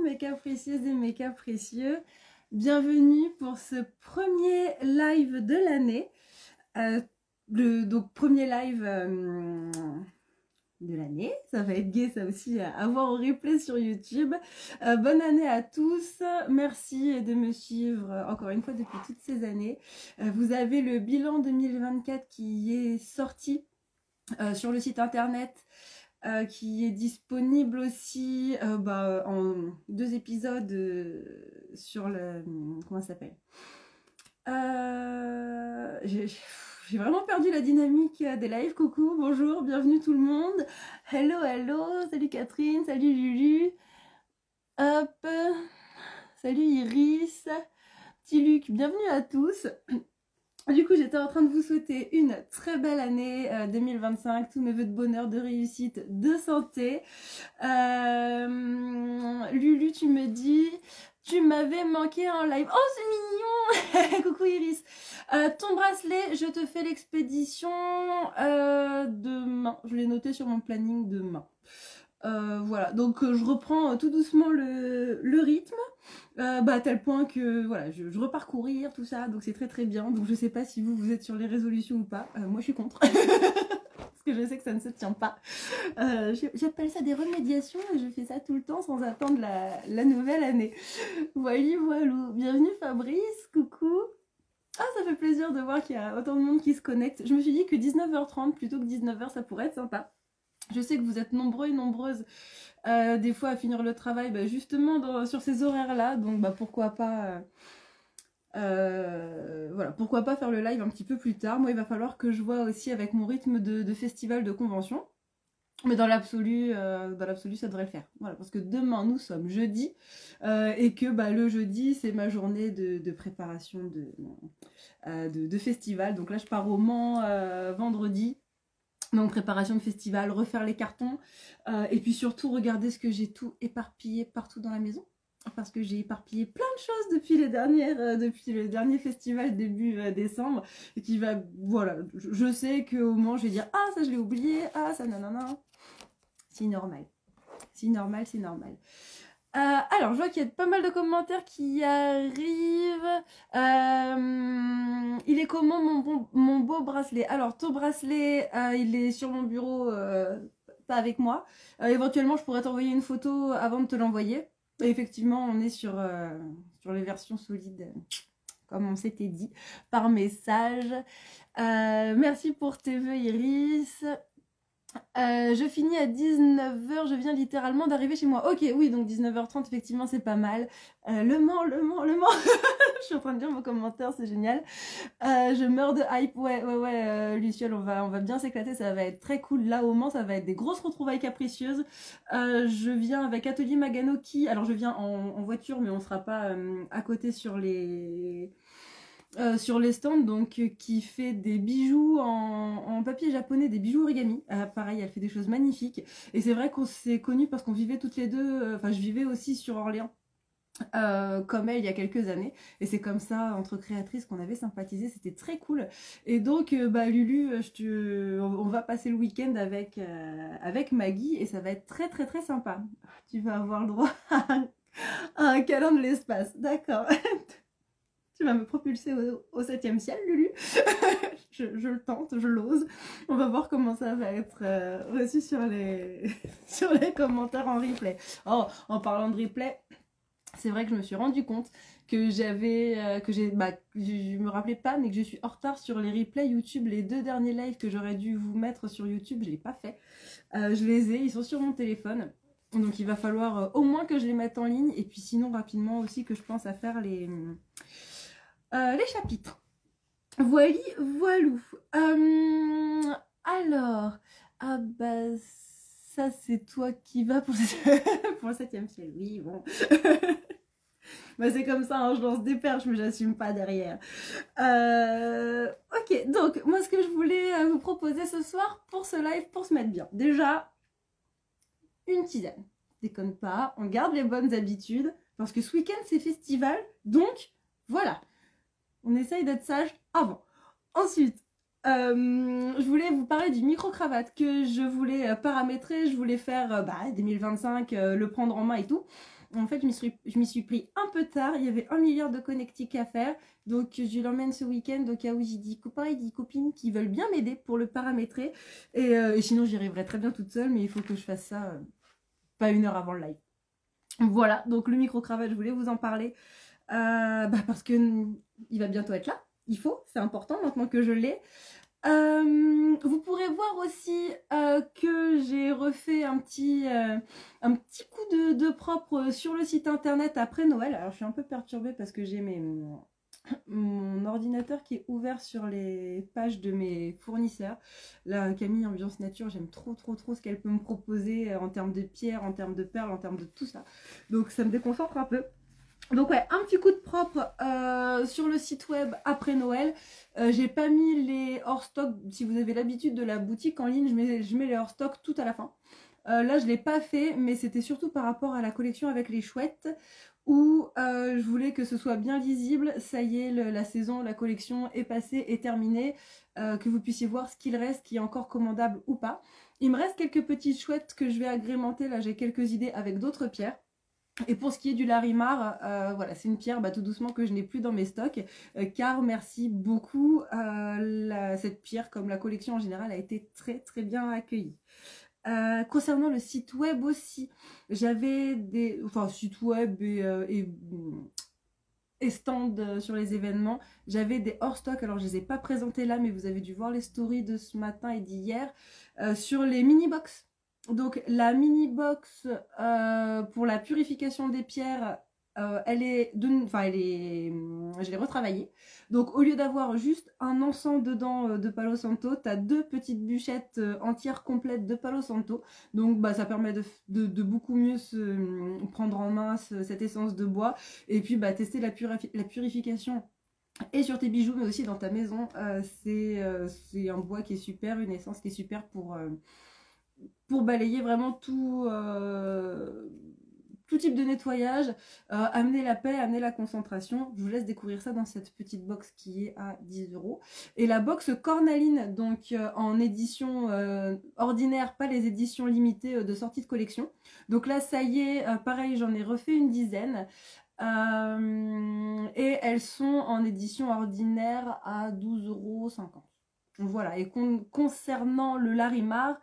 mes capricieuses et mes capricieux. Bienvenue pour ce premier live de l'année. Donc premier live de l'année. Ça va être gai ça aussi à voir au replay sur YouTube. Bonne année à tous. Merci de me suivre encore une fois depuis toutes ces années. Vous avez le bilan 2024 qui est sorti sur le site internet. Qui est disponible aussi en 2 épisodes sur le... Comment ça s'appelle J'ai vraiment perdu la dynamique des lives. Coucou, bonjour, bienvenue tout le monde. Hello, hello, salut Catherine, salut Lulu. Hop, salut Iris, petit Luc, bienvenue à tous. Du coup, j'étais en train de vous souhaiter une très belle année 2025, tous mes vœux de bonheur, de réussite, de santé. Lulu, tu me dis, tu m'avais manqué en live. Oh, c'est mignon. Coucou Iris. Ton bracelet, je te fais l'expédition demain. Je l'ai noté sur mon planning demain. Voilà, donc je reprends tout doucement le rythme. À tel point que voilà, je repars courir, tout ça, donc c'est très très bien. Donc je sais pas si vous êtes sur les résolutions ou pas. Moi je suis contre. Parce que je sais que ça ne se tient pas. J'appelle ça des remédiations et je fais ça tout le temps sans attendre la nouvelle année. Voilà, voilou. Bienvenue Fabrice, coucou. Ah, ça fait plaisir de voir qu'il y a autant de monde qui se connecte. Je me suis dit que 19h30 plutôt que 19h ça pourrait être sympa. Je sais que vous êtes nombreux et nombreuses des fois à finir le travail justement sur ces horaires-là. Donc pourquoi pas voilà, pourquoi pas faire le live un petit peu plus tard. Moi, il va falloir que je vois aussi avec mon rythme de festival, de convention. Mais dans l'absolu, ça devrait le faire. Voilà, parce que demain, nous sommes jeudi. Et que le jeudi, c'est ma journée de préparation de festival. Donc là, je pars au Mans vendredi. Donc préparation de festival, refaire les cartons et puis surtout regarder ce que j'ai tout éparpillé partout dans la maison parce que j'ai éparpillé plein de choses depuis depuis le dernier festival début décembre et qui va, voilà, je sais qu'au moment je vais dire ah ça je l'ai oublié, ah ça nanana, c'est normal, c'est normal, c'est normal. Alors, je vois qu'il y a pas mal de commentaires qui arrivent. Il est comment mon beau bracelet? Alors, ton bracelet, il est sur mon bureau, pas avec moi. Éventuellement, je pourrais t'envoyer une photo avant de te l'envoyer. Et effectivement, on est sur les versions solides, comme on s'était dit, par message. Merci pour tes vœux, Iris. Je finis à 19h, je viens littéralement d'arriver chez moi. Ok, oui, donc 19h30, effectivement, c'est pas mal. Le Mans. Je suis en train de lire vos commentaires, c'est génial. Je meurs de hype. Ouais, Luciole, on va bien s'éclater, ça va être très cool. Là, au Mans, ça va être des grosses retrouvailles capricieuses. Je viens avec Atelier Maganoki. Alors, je viens en voiture, mais on sera pas à côté sur les stands, donc qui fait des bijoux en papier japonais, des bijoux origami. Pareil, elle fait des choses magnifiques. Et c'est vrai qu'on s'est connus parce qu'on vivait toutes les deux, enfin je vivais aussi sur Orléans. Comme elle il y a quelques années et c'est comme ça entre créatrices qu'on avait sympathisé, c'était très cool. Et donc Lulu, on va passer le week-end avec Maggie et ça va être très très très sympa. Tu vas avoir le droit à un câlin de l'espace, d'accord. Tu vas me propulser au 7e ciel, Lulu. je le tente, je l'ose. On va voir comment ça va être reçu sur les commentaires en replay. Oh, en parlant de replay, c'est vrai que je me suis rendu compte que je me rappelais pas, mais que je suis en retard sur les replays YouTube. Les 2 derniers lives que j'aurais dû vous mettre sur YouTube, je l'ai pas fait. Je les ai, ils sont sur mon téléphone. Donc il va falloir au moins que je les mette en ligne. Et puis sinon, rapidement aussi, que je pense à faire les chapitres. Voilou. Alors, ça c'est toi qui vas pour le 7e ciel. Oui, bon. C'est comme ça, hein, je lance des perches, mais j'assume pas derrière. Ok, donc moi ce que je voulais vous proposer ce soir pour ce live, pour se mettre bien. Déjà, une tisane. Déconne pas, on garde les bonnes habitudes, parce que ce week-end c'est festival, donc voilà. On essaye d'être sage avant. Ensuite, je voulais vous parler du micro-cravate que je voulais paramétrer. Je voulais faire 2025, le prendre en main et tout. En fait, je m'y suis pris un peu tard. Il y avait 1 milliard de connectiques à faire. Donc, je l'emmène ce week-end au cas où j'ai dit copains et dit copines qui veulent bien m'aider pour le paramétrer. Et sinon, j'y arriverai très bien toute seule, mais il faut que je fasse ça pas 1 heure avant le live. Voilà, donc le micro-cravate, je voulais vous en parler parce que il va bientôt être là. Il faut, c'est important maintenant que je l'ai. Vous pourrez voir aussi que j'ai refait un petit coup de propre sur le site internet après Noël. Alors je suis un peu perturbée parce que j'ai mon ordinateur qui est ouvert sur les pages de mes fournisseurs. Là, Camille Ambiance Nature, j'aime trop ce qu'elle peut me proposer en termes de pierres, en termes de perles, en termes de tout ça. Donc ça me déconcentre un peu. Donc ouais, un petit coup de propre sur le site web après Noël. J'ai pas mis les hors-stock. Si vous avez l'habitude de la boutique en ligne, je mets les hors-stock tout à la fin. Là, je l'ai pas fait, mais c'était surtout par rapport à la collection avec les chouettes où je voulais que ce soit bien lisible. Ça y est, la saison, la collection est passée, est terminée. Que vous puissiez voir ce qu'il reste, qui est encore commandable ou pas. Il me reste quelques petites chouettes que je vais agrémenter. Là, j'ai quelques idées avec d'autres pierres. Et pour ce qui est du Larimar, voilà, c'est une pierre tout doucement que je n'ai plus dans mes stocks, car merci beaucoup, cette pierre, comme la collection en général, a été très bien accueillie. Concernant le site web aussi, j'avais des... Enfin, site web et stand sur les événements, j'avais des hors-stock, alors je ne les ai pas présentés là, mais vous avez dû voir les stories de ce matin et d'hier, sur les mini-box. Donc la mini-box pour la purification des pierres, je l'ai retravaillée. Donc au lieu d'avoir juste un encens dedans de Palo Santo, tu as 2 petites bûchettes entières complètes de Palo Santo. Donc ça permet de beaucoup mieux se prendre en main cette essence de bois. Et puis tester la purification. Et sur tes bijoux, mais aussi dans ta maison, c'est un bois qui est super, une essence qui est super pour balayer vraiment tout type de nettoyage, amener la paix, amener la concentration. Je vous laisse découvrir ça dans cette petite box qui est à 10 €. Et la box cornaline, donc en édition ordinaire, pas les éditions limitées de sortie de collection. Donc là, ça y est, pareil, j'en ai refait une dizaine. Et elles sont en édition ordinaire à 12,50 €. Voilà, et concernant le Larimar,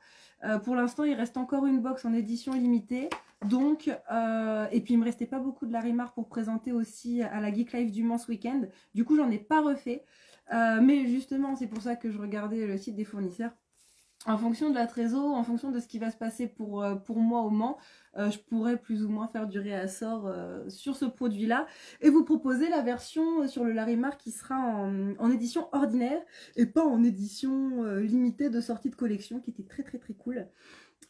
pour l'instant il reste encore une box en édition limitée, donc et puis il me restait pas beaucoup de Larimar pour présenter aussi à la Geek Live du Mans ce week-end, du coup j'en ai pas refait, mais justement c'est pour ça que je regardais le site des fournisseurs. En fonction de la trésor, en fonction de ce qui va se passer pour moi au Mans, je pourrais plus ou moins faire du réassort sur ce produit-là et vous proposer la version sur le Larimar qui sera en édition ordinaire et pas en édition limitée de sortie de collection, qui était très cool.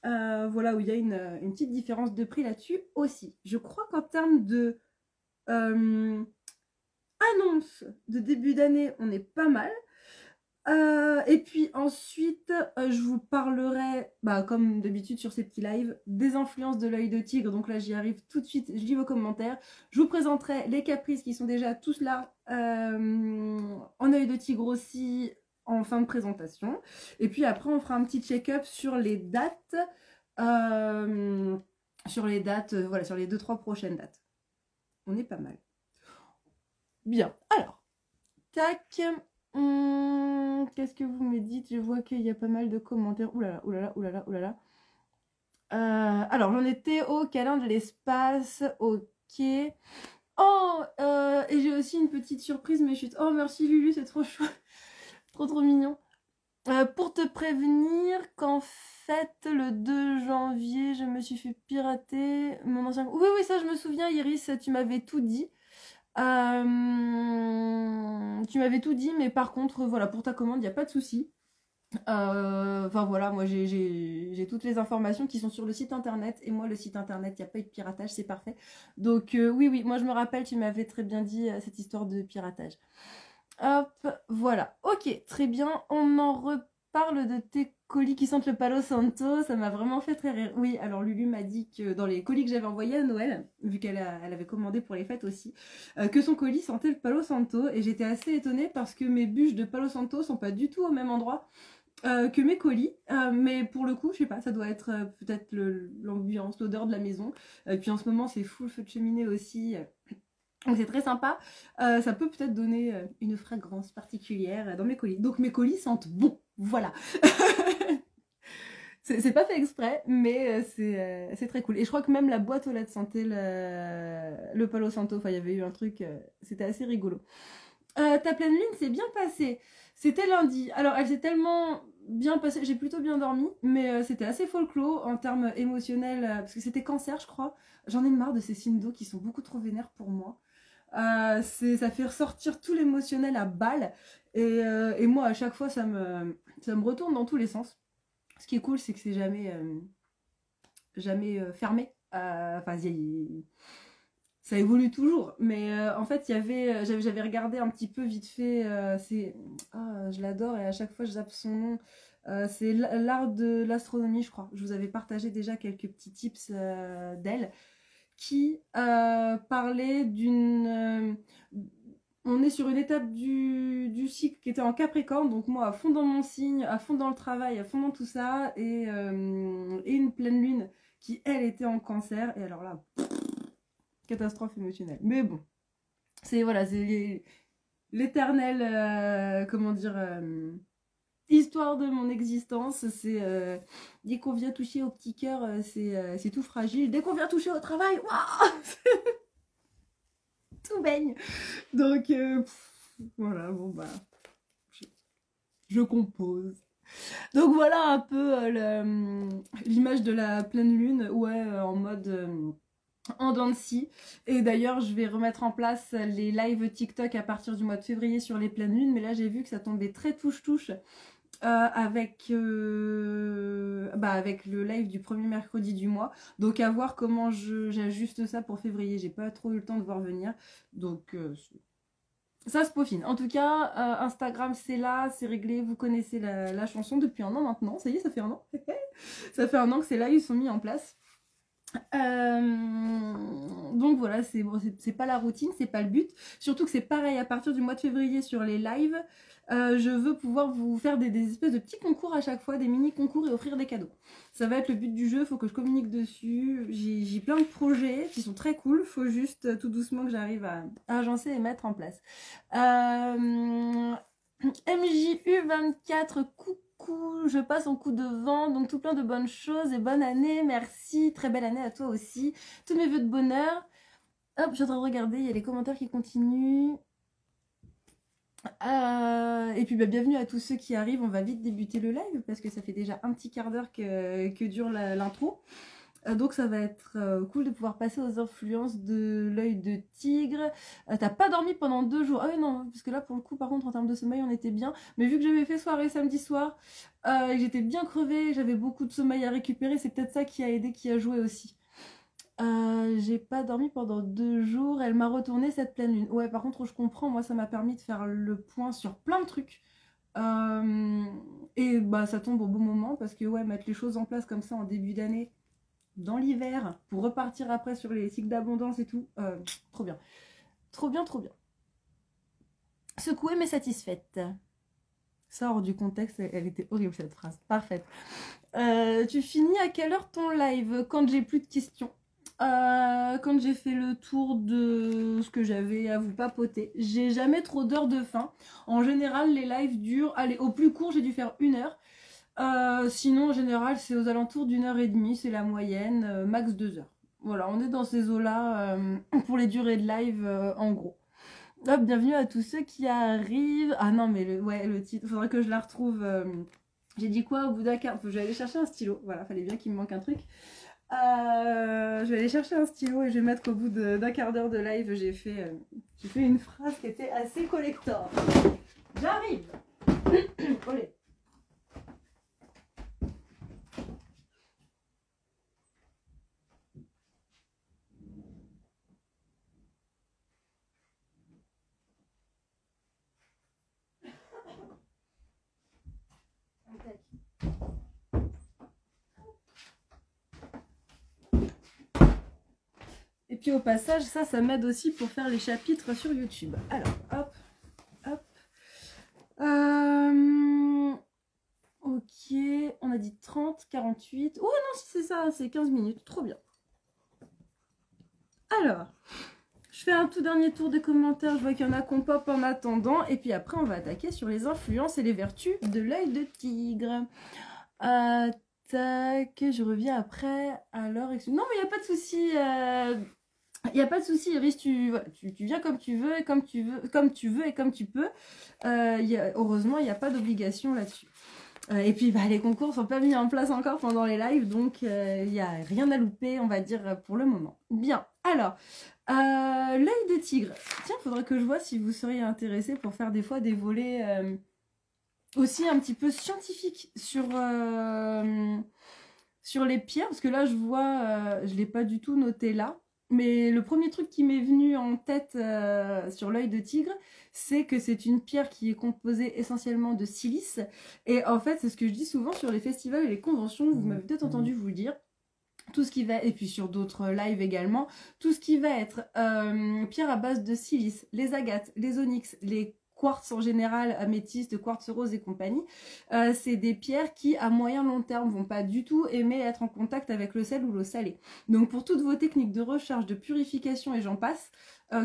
Voilà, où il y a une petite différence de prix là-dessus aussi. Je crois qu'en termes de annonce de début d'année, on est pas mal. Et puis ensuite, je vous parlerai, comme d'habitude sur ces petits lives, des influences de l'œil de tigre. Donc là, j'y arrive tout de suite, je lis vos commentaires. Je vous présenterai les caprices qui sont déjà tous là, en œil de tigre aussi, en fin de présentation. Et puis après, on fera un petit check-up sur les dates, voilà, sur les 2-3 prochaines dates. On est pas mal. Bien, alors, tac. Qu'est-ce que vous me dites? Je vois qu'il y a pas mal de commentaires. Oulala. Alors, j'en étais au câlin de l'espace. Ok. Oh, et j'ai aussi une petite surprise, mais chut. Oh, merci Lulu, c'est trop chou. trop mignon. Pour te prévenir qu'en fait, le 2 janvier, je me suis fait pirater mon ancien... Oui, ça, je me souviens, Iris, tu m'avais tout dit. Tu m'avais tout dit, mais par contre, voilà, pour ta commande, il n'y a pas de souci. Enfin voilà, moi j'ai toutes les informations qui sont sur le site internet, et moi le site internet, il n'y a pas eu de piratage, c'est parfait. Donc oui, moi je me rappelle, tu m'avais très bien dit cette histoire de piratage. Hop, voilà, ok, très bien, on en reparle de tes colis qui sentent le Palo Santo, ça m'a vraiment fait très rire. Oui, alors Lulu m'a dit que dans les colis que j'avais envoyés à Noël, vu qu'elle avait commandé pour les fêtes aussi, que son colis sentait le Palo Santo, et j'étais assez étonnée parce que mes bûches de Palo Santo sont pas du tout au même endroit. que mes colis, mais pour le coup, je sais pas, ça doit être peut-être l'ambiance, l'odeur de la maison. Puis en ce moment, c'est full feu de cheminée aussi. Donc c'est très sympa. Ça peut peut-être donner une fragrance particulière dans mes colis. Donc mes colis sentent bon. Voilà. C'est pas fait exprès, mais c'est très cool. Et je crois que même la boîte aux lettres sentait le Palo Santo. Enfin, il y avait eu un truc, c'était assez rigolo. Ta pleine lune s'est bien passée. C'était lundi. Alors, elle s'est tellement bien passée. J'ai plutôt bien dormi, mais c'était assez folklore en termes émotionnels, parce que c'était cancer, je crois. J'en ai marre de ces signes d'eau qui sont beaucoup trop vénères pour moi. Ça fait ressortir tout l'émotionnel à balle. Et moi, à chaque fois, ça me retourne dans tous les sens. Ce qui est cool, c'est que c'est jamais fermé. Enfin, ça évolue toujours. Mais en fait, j'avais regardé un petit peu vite fait. Je l'adore et à chaque fois, je zappe son nom. C'est l'art de l'astronomie, je crois. Je vous avais partagé déjà quelques petits tips d'elle qui parlait d'une... on est sur une étape du cycle qui était en Capricorne, donc moi à fond dans mon signe, à fond dans le travail, à fond dans tout ça, et une pleine lune qui elle était en Cancer, et alors là, catastrophe émotionnelle. Mais bon, c'est voilà, c'est l'éternelle, comment dire, histoire de mon existence. C'est dès qu'on vient toucher au petit cœur, c'est tout fragile. Dès qu'on vient toucher au travail, waouh, tout baigne. Donc voilà, bon bah, je compose. Donc voilà un peu l'image de la pleine lune, ouais, en mode en dents de scie. Et d'ailleurs, je vais remettre en place les lives TikTok à partir du mois de février sur les pleines lunes, mais là j'ai vu que ça tombait très touche-touche avec le live du premier mercredi du mois. Donc à voir comment j'ajuste ça pour février. J'ai pas trop eu le temps de voir venir. Donc ça se peaufine. En tout cas, Instagram c'est là, c'est réglé. Vous connaissez la chanson depuis un an maintenant. Ça y est, ça fait un an. Ça fait un an que ces lives sont mis en place. Donc voilà, c'est pas la routine, c'est pas le but. Surtout que c'est pareil, à partir du mois de février sur les lives, je veux pouvoir vous faire des espèces de petits concours à chaque fois, des mini concours et offrir des cadeaux. Ça va être le but du jeu, il faut que je communique dessus. J'ai plein de projets qui sont très cool, il faut juste tout doucement que j'arrive à agencer et mettre en place. MJU24, coucou. Je passe en coup de vent, donc tout plein de bonnes choses et bonne année, merci, très belle année à toi aussi, tous mes vœux de bonheur. Hop, je suis en train de regarder, il y a les commentaires qui continuent. Et puis bienvenue à tous ceux qui arrivent, on va vite débuter le live parce que ça fait déjà un petit quart d'heure que dure l'intro. Donc ça va être cool de pouvoir passer aux influences de l'œil de tigre. T'as pas dormi pendant 2 jours. Ah oui non, parce que là pour le coup par contre en termes de sommeil on était bien. Mais vu que j'avais fait soirée samedi soir et que j'étais bien crevée, j'avais beaucoup de sommeil à récupérer, c'est peut-être ça qui a aidé, qui a joué aussi. J'ai pas dormi pendant 2 jours, elle m'a retourné cette pleine lune. Ouais par contre je comprends, moi ça m'a permis de faire le point sur plein de trucs. Et bah ça tombe au bon moment parce que ouais, mettre les choses en place comme ça en début d'année, dans l'hiver, pour repartir après sur les cycles d'abondance et tout, trop bien. Trop bien, trop bien. Secouée mais satisfaite. Ça hors du contexte, elle était horrible cette phrase. Parfaite. Tu finis à quelle heure ton live? Quand j'ai plus de questions. Quand j'ai fait le tour de ce que j'avais à vous papoter. J'ai jamais trop d'heures de fin. En général, les lives durent... Allez, au plus court, j'ai dû faire 1 heure. Sinon, en général, c'est aux alentours d'1h30, c'est la moyenne, max 2 heures. Voilà, on est dans ces eaux-là pour les durées de live, en gros. Hop, bienvenue à tous ceux qui arrivent. Ah non, mais le titre, faudrait que je la retrouve. J'ai dit quoi au bout d'un quart? Je vais aller chercher un stylo. Voilà, fallait bien qu'il me manque un truc. Je vais aller chercher un stylo et je vais mettre qu'au bout d'un quart d'heure de live, j'ai fait une phrase qui était assez collector. J'arrive. Olé. Et puis au passage, ça m'aide aussi pour faire les chapitres sur YouTube. Alors, hop, hop. Ok, 40, 48. Oh non, c'est ça, c'est 15 minutes. Trop bien. Alors, je fais un tout dernier tour des commentaires. Je vois qu'il y en a qu'on pop en attendant. Et puis après, on va attaquer sur les influences et les vertus de l'œil de tigre. Tac, je reviens après. Alors, non, mais il n'y a pas de souci. Il n'y a pas de souci, Iris, voilà, tu viens comme tu veux, et comme tu veux et comme tu peux. Heureusement, il n'y a pas d'obligation là-dessus. Et puis, les concours ne sont pas mis en place encore pendant les lives, donc il n'y a rien à louper, on va dire, pour le moment. Bien, alors, l'œil de tigre. Tiens, il faudrait que je vois si vous seriez intéressé pour faire des fois des volets aussi un petit peu scientifiques sur les pierres, parce que là, je vois, je ne l'ai pas du tout noté là. Mais le premier truc qui m'est venu en tête sur l'œil de tigre, c'est que c'est une pierre qui est composée essentiellement de silice. Et en fait, c'est ce que je dis souvent sur les festivals et les conventions, vous m'avez peut-être entendu vous le dire. Tout ce qui va, et puis sur d'autres lives également, tout ce qui va être pierre à base de silice, les agates, les onyx, les quartz en général, améthyste, quartz rose et compagnie, c'est des pierres qui à moyen long terme vont pas du tout aimer être en contact avec le sel ou l'eau salée. Donc pour toutes vos techniques de recharge, de purification et j'en passe,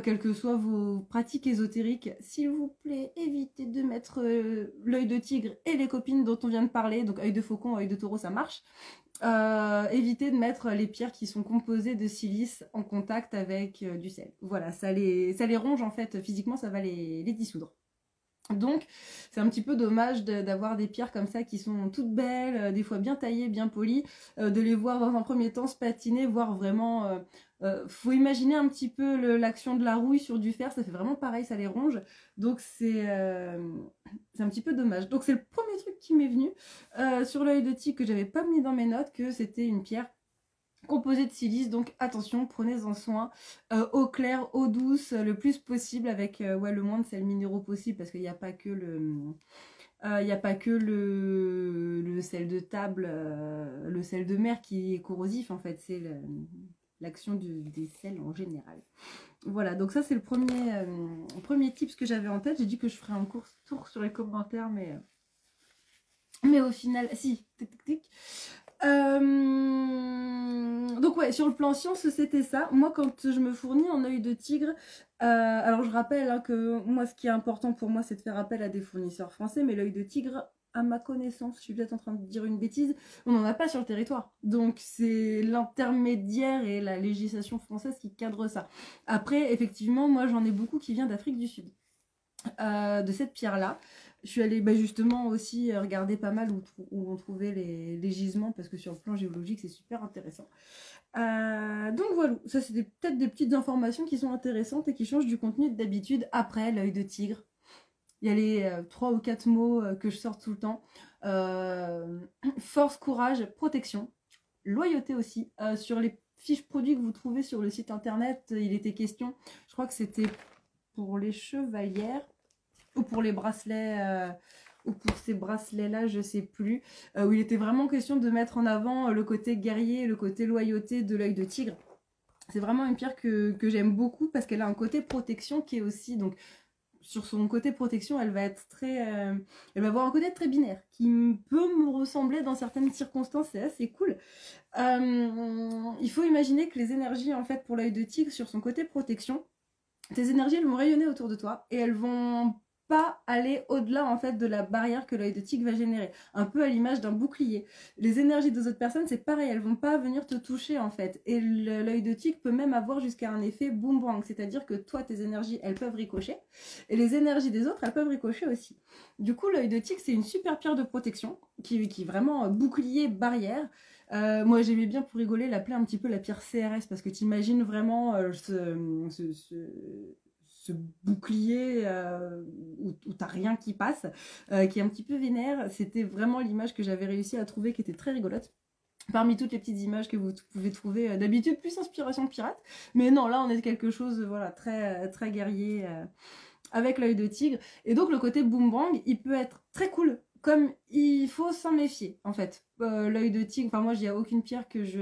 quelles que soient vos pratiques ésotériques, s'il vous plaît, évitez de mettre l'œil de tigre et les copines dont on vient de parler, donc œil de faucon, œil de taureau, ça marche. Évitez de mettre les pierres qui sont composées de silice en contact avec du sel. Voilà, ça les ronge en fait, physiquement ça va les dissoudre. Donc c'est un petit peu dommage d'avoir des pierres comme ça qui sont toutes belles, des fois bien taillées, bien polies, de les voir dans un premier temps se patiner, voire vraiment... faut imaginer un petit peu l'action de la rouille sur du fer, ça fait vraiment pareil, ça les ronge. Donc c'est un petit peu dommage. Donc c'est le premier truc qui m'est venu sur l'œil de tigre que j'avais pas mis dans mes notes, que c'était une pierre composé de silice, donc attention, prenez-en soin. Eau claire, eau douce, le plus possible avec le moins de sels minéraux possible parce qu'il n'y a pas que le sel de table, le sel de mer qui est corrosif en fait, c'est l'action des sels en général. Voilà, donc ça c'est le premier tips que j'avais en tête. J'ai dit que je ferais un court tour sur les commentaires, mais au final, si, tic. Donc ouais, sur le plan science, c'était ça. Moi, quand je me fournis en œil de tigre, alors je rappelle que moi, ce qui est important pour moi, c'est de faire appel à des fournisseurs français, mais l'œil de tigre, à ma connaissance, je suis peut-être en train de dire une bêtise, on n'en a pas sur le territoire. Donc c'est l'intermédiaire et la législation française qui cadre ça. Après, effectivement, moi, j'en ai beaucoup qui viennent d'Afrique du Sud. De cette pierre-là. Je suis allée justement aussi regarder pas mal où on trouvait les gisements parce que sur le plan géologique c'est super intéressant. Donc voilà, ça c'est peut-être des petites informations qui sont intéressantes et qui changent du contenu d'habitude. Après l'œil de tigre, il y a les 3 ou 4 mots que je sors tout le temps. Force, courage, protection, loyauté aussi. Sur les fiches produits que vous trouvez sur le site internet, il était question, je crois que c'était pour les chevalières ou pour les bracelets ou pour ces bracelets là je sais plus, où il était vraiment question de mettre en avant le côté guerrier, le côté loyauté de l'œil de tigre. C'est vraiment une pierre que j'aime beaucoup parce qu'elle a un côté protection qui est aussi, donc sur son côté protection elle va être très elle va avoir un côté très binaire qui peut me ressembler dans certaines circonstances, c'est assez cool. Il faut imaginer que les énergies en fait pour l'œil de tigre sur son côté protection, tes énergies elles vont rayonner autour de toi et elles vont pas aller au-delà en fait de la barrière que l'œil de tigre va générer, un peu à l'image d'un bouclier. Les énergies des autres personnes c'est pareil, elles vont pas venir te toucher en fait, et l'œil de tigre peut même avoir jusqu'à un effet boomerang, c'est-à-dire que toi tes énergies elles peuvent ricocher et les énergies des autres elles peuvent ricocher aussi. Du coup l'œil de tigre c'est une super pierre de protection qui est vraiment bouclier, barrière. Moi j'aimais bien pour rigoler l'appeler un petit peu la pierre CRS parce que tu imagines vraiment ce bouclier où t'as rien qui passe, qui est un petit peu vénère. C'était vraiment l'image que j'avais réussi à trouver qui était très rigolote. Parmi toutes les petites images que vous pouvez trouver, d'habitude plus inspiration pirate, mais non, là on est de quelque chose voilà, très, très guerrier avec l'œil de tigre. Et donc le côté boomerang, il peut être très cool, comme il faut s'en méfier en fait. L'œil de tigre, enfin moi il n'y a aucune pierre que je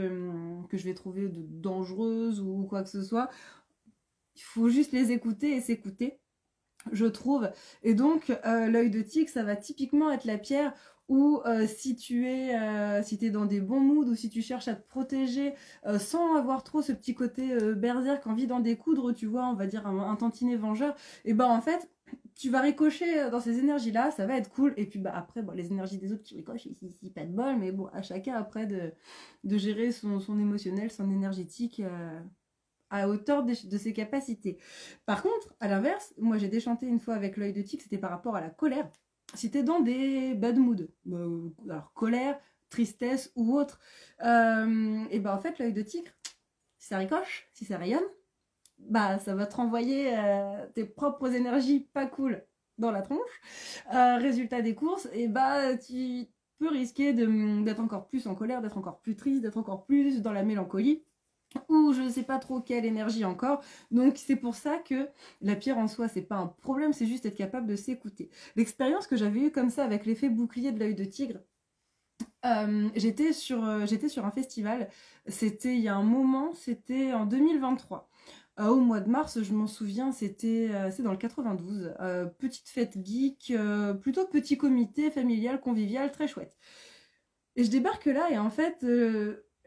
vais trouver de dangereuse ou quoi que ce soit. Il faut juste les écouter et s'écouter, je trouve. Et donc, l'œil de tigre, ça va typiquement être la pierre ou si si t'es dans des bons moods, ou si tu cherches à te protéger sans avoir trop ce petit côté berserk, envie d'en découdre, tu vois, on va dire un tantinet vengeur, et ben en fait, tu vas ricocher dans ces énergies-là, ça va être cool. Et puis bah après, bon, les énergies des autres qui ricochent, ici, pas de bol, mais bon, à chacun après de gérer son émotionnel, son énergétique à hauteur de ses capacités. Par contre, à l'inverse, moi j'ai déchanté une fois avec l'œil de tigre, c'était par rapport à la colère. Si t'es dans des bad moods, alors colère, tristesse ou autre, et ben en fait l'œil de tigre, si ça ricoche, si ça rayonne, bah ça va te renvoyer tes propres énergies pas cool dans la tronche. Résultat des courses, et bah tu peux risquer d'être encore plus en colère, d'être encore plus triste, d'être encore plus dans la mélancolie, ou je ne sais pas trop quelle énergie encore. Donc c'est pour ça que la pierre en soi, c'est pas un problème, c'est juste être capable de s'écouter. L'expérience que j'avais eue comme ça avec l'effet bouclier de l'œil de tigre, j'étais sur un festival, c'était il y a un moment, c'était en 2023. Au mois de mars, je m'en souviens, c'est dans le 92. Petite fête geek, plutôt petit comité familial, convivial, très chouette. Et je débarque là et en fait,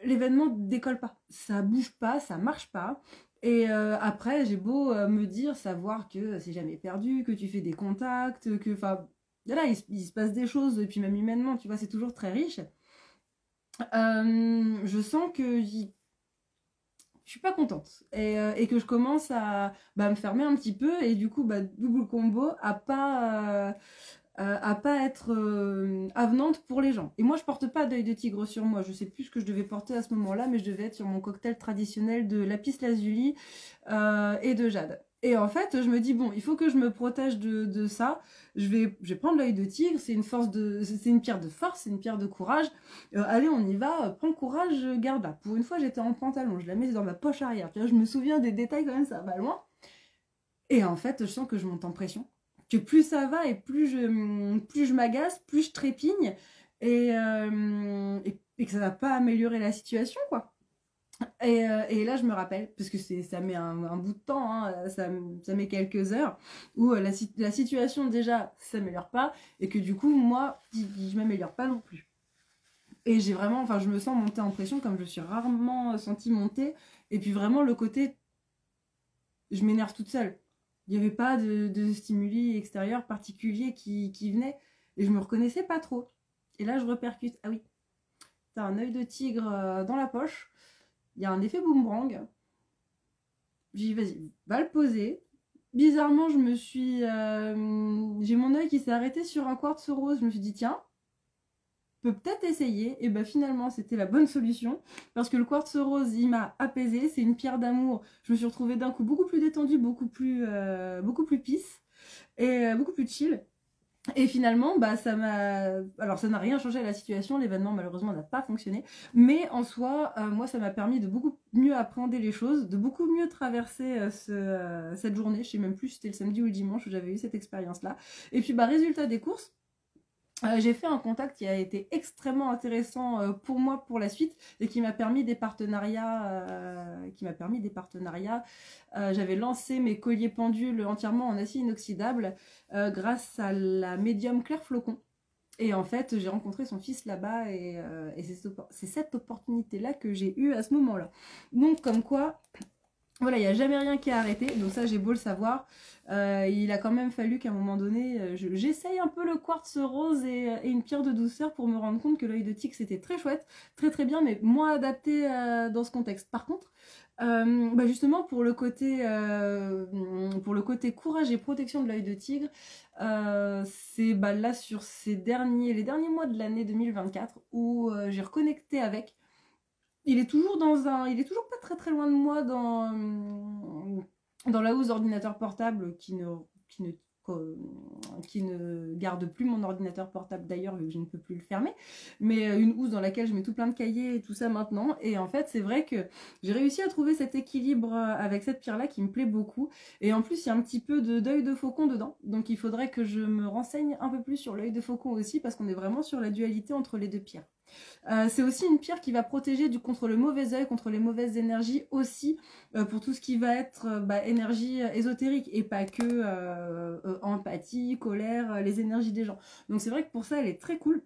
l'événement décolle pas. Ça bouge pas, ça marche pas. Et après, j'ai beau me dire, savoir que c'est jamais perdu, que tu fais des contacts, que, enfin, là, il se passe des choses, et puis même humainement, tu vois, c'est toujours très riche. Je sens que je suis pas contente et que je commence à me fermer un petit peu, et du coup, double combo, à pas être avenante pour les gens. Et moi, je porte pas d'œil de tigre sur moi. Je sais plus ce que je devais porter à ce moment-là, mais je devais être sur mon cocktail traditionnel de lapis lazuli et de jade. Et en fait, je me dis, bon, il faut que je me protège de ça. Je vais prendre l'œil de tigre, c'est une pierre de force, c'est une pierre de courage. Allez, on y va, prends courage, garde-la. Pour une fois, j'étais en pantalon, je la mets dans ma poche arrière. Tu vois, je me souviens des détails quand même, ça va loin. Et en fait, je sens que je monte en pression. Que plus ça va et plus je m'agace, plus je trépigne, et que ça va pas améliorer la situation, quoi. Et là, je me rappelle, parce que ça met un bout de temps, hein, ça met quelques heures, où la situation déjà s'améliore pas, et que du coup, moi, je m'améliore pas non plus. Et j'ai vraiment, enfin, je me sens monter en pression comme je suis rarement sentie monter, et puis vraiment le côté, je m'énerve toute seule. Il n'y avait pas de stimuli extérieurs particuliers qui venaient, et je me reconnaissais pas trop. Et là, je repercute. Ah oui, t'as un œil de tigre dans la poche, il y a un effet boomerang. J'ai dit, vas-y, va le poser. Bizarrement, j'ai mon œil qui s'est arrêté sur un quartz rose. Je me suis dit, tiens, peut peut-être essayer. Et ben finalement, c'était la bonne solution, parce que le quartz rose, il m'a apaisé. C'est une pierre d'amour. Je me suis retrouvée d'un coup beaucoup plus détendue, beaucoup plus peace, et beaucoup plus chill. Et finalement, alors ça n'a rien changé à la situation, l'événement malheureusement n'a pas fonctionné, mais en soi, moi ça m'a permis de beaucoup mieux appréhender les choses, de beaucoup mieux traverser cette journée. Je sais même plus si c'était le samedi ou le dimanche où j'avais eu cette expérience-là. Et puis résultat des courses, j'ai fait un contact qui a été extrêmement intéressant pour moi pour la suite, et qui m'a permis des partenariats. J'avais lancé mes colliers pendules entièrement en acier inoxydable grâce à la médium Claire Flocon. Et en fait, j'ai rencontré son fils là-bas, et c'est cette opportunité-là que j'ai eue à ce moment-là. Donc comme quoi, voilà, il n'y a jamais rien qui a arrêté, donc ça j'ai beau le savoir. Il a quand même fallu qu'à un moment donné, j'essaye un peu le quartz rose et une pierre de douceur pour me rendre compte que l'œil de tigre c'était très chouette, très très bien, mais moins adapté dans ce contexte. Par contre, justement pour le côté courage et protection de l'œil de tigre, c'est là sur les derniers mois de l'année 2024 où j'ai reconnecté avec. Il est toujours pas très très loin de moi dans la housse d'ordinateur portable qui ne garde plus mon ordinateur portable d'ailleurs, vu que je ne peux plus le fermer, mais une housse dans laquelle je mets tout plein de cahiers et tout ça maintenant. Et en fait, c'est vrai que j'ai réussi à trouver cet équilibre avec cette pierre-là qui me plaît beaucoup. Et en plus, il y a un petit peu d'œil de faucon dedans, donc il faudrait que je me renseigne un peu plus sur l'œil de faucon aussi, parce qu'on est vraiment sur la dualité entre les deux pierres. C'est aussi une pierre qui va protéger contre le mauvais œil, contre les mauvaises énergies aussi, pour tout ce qui va être énergie ésotérique, et pas que empathie, colère, les énergies des gens. Donc c'est vrai que pour ça, elle est très cool.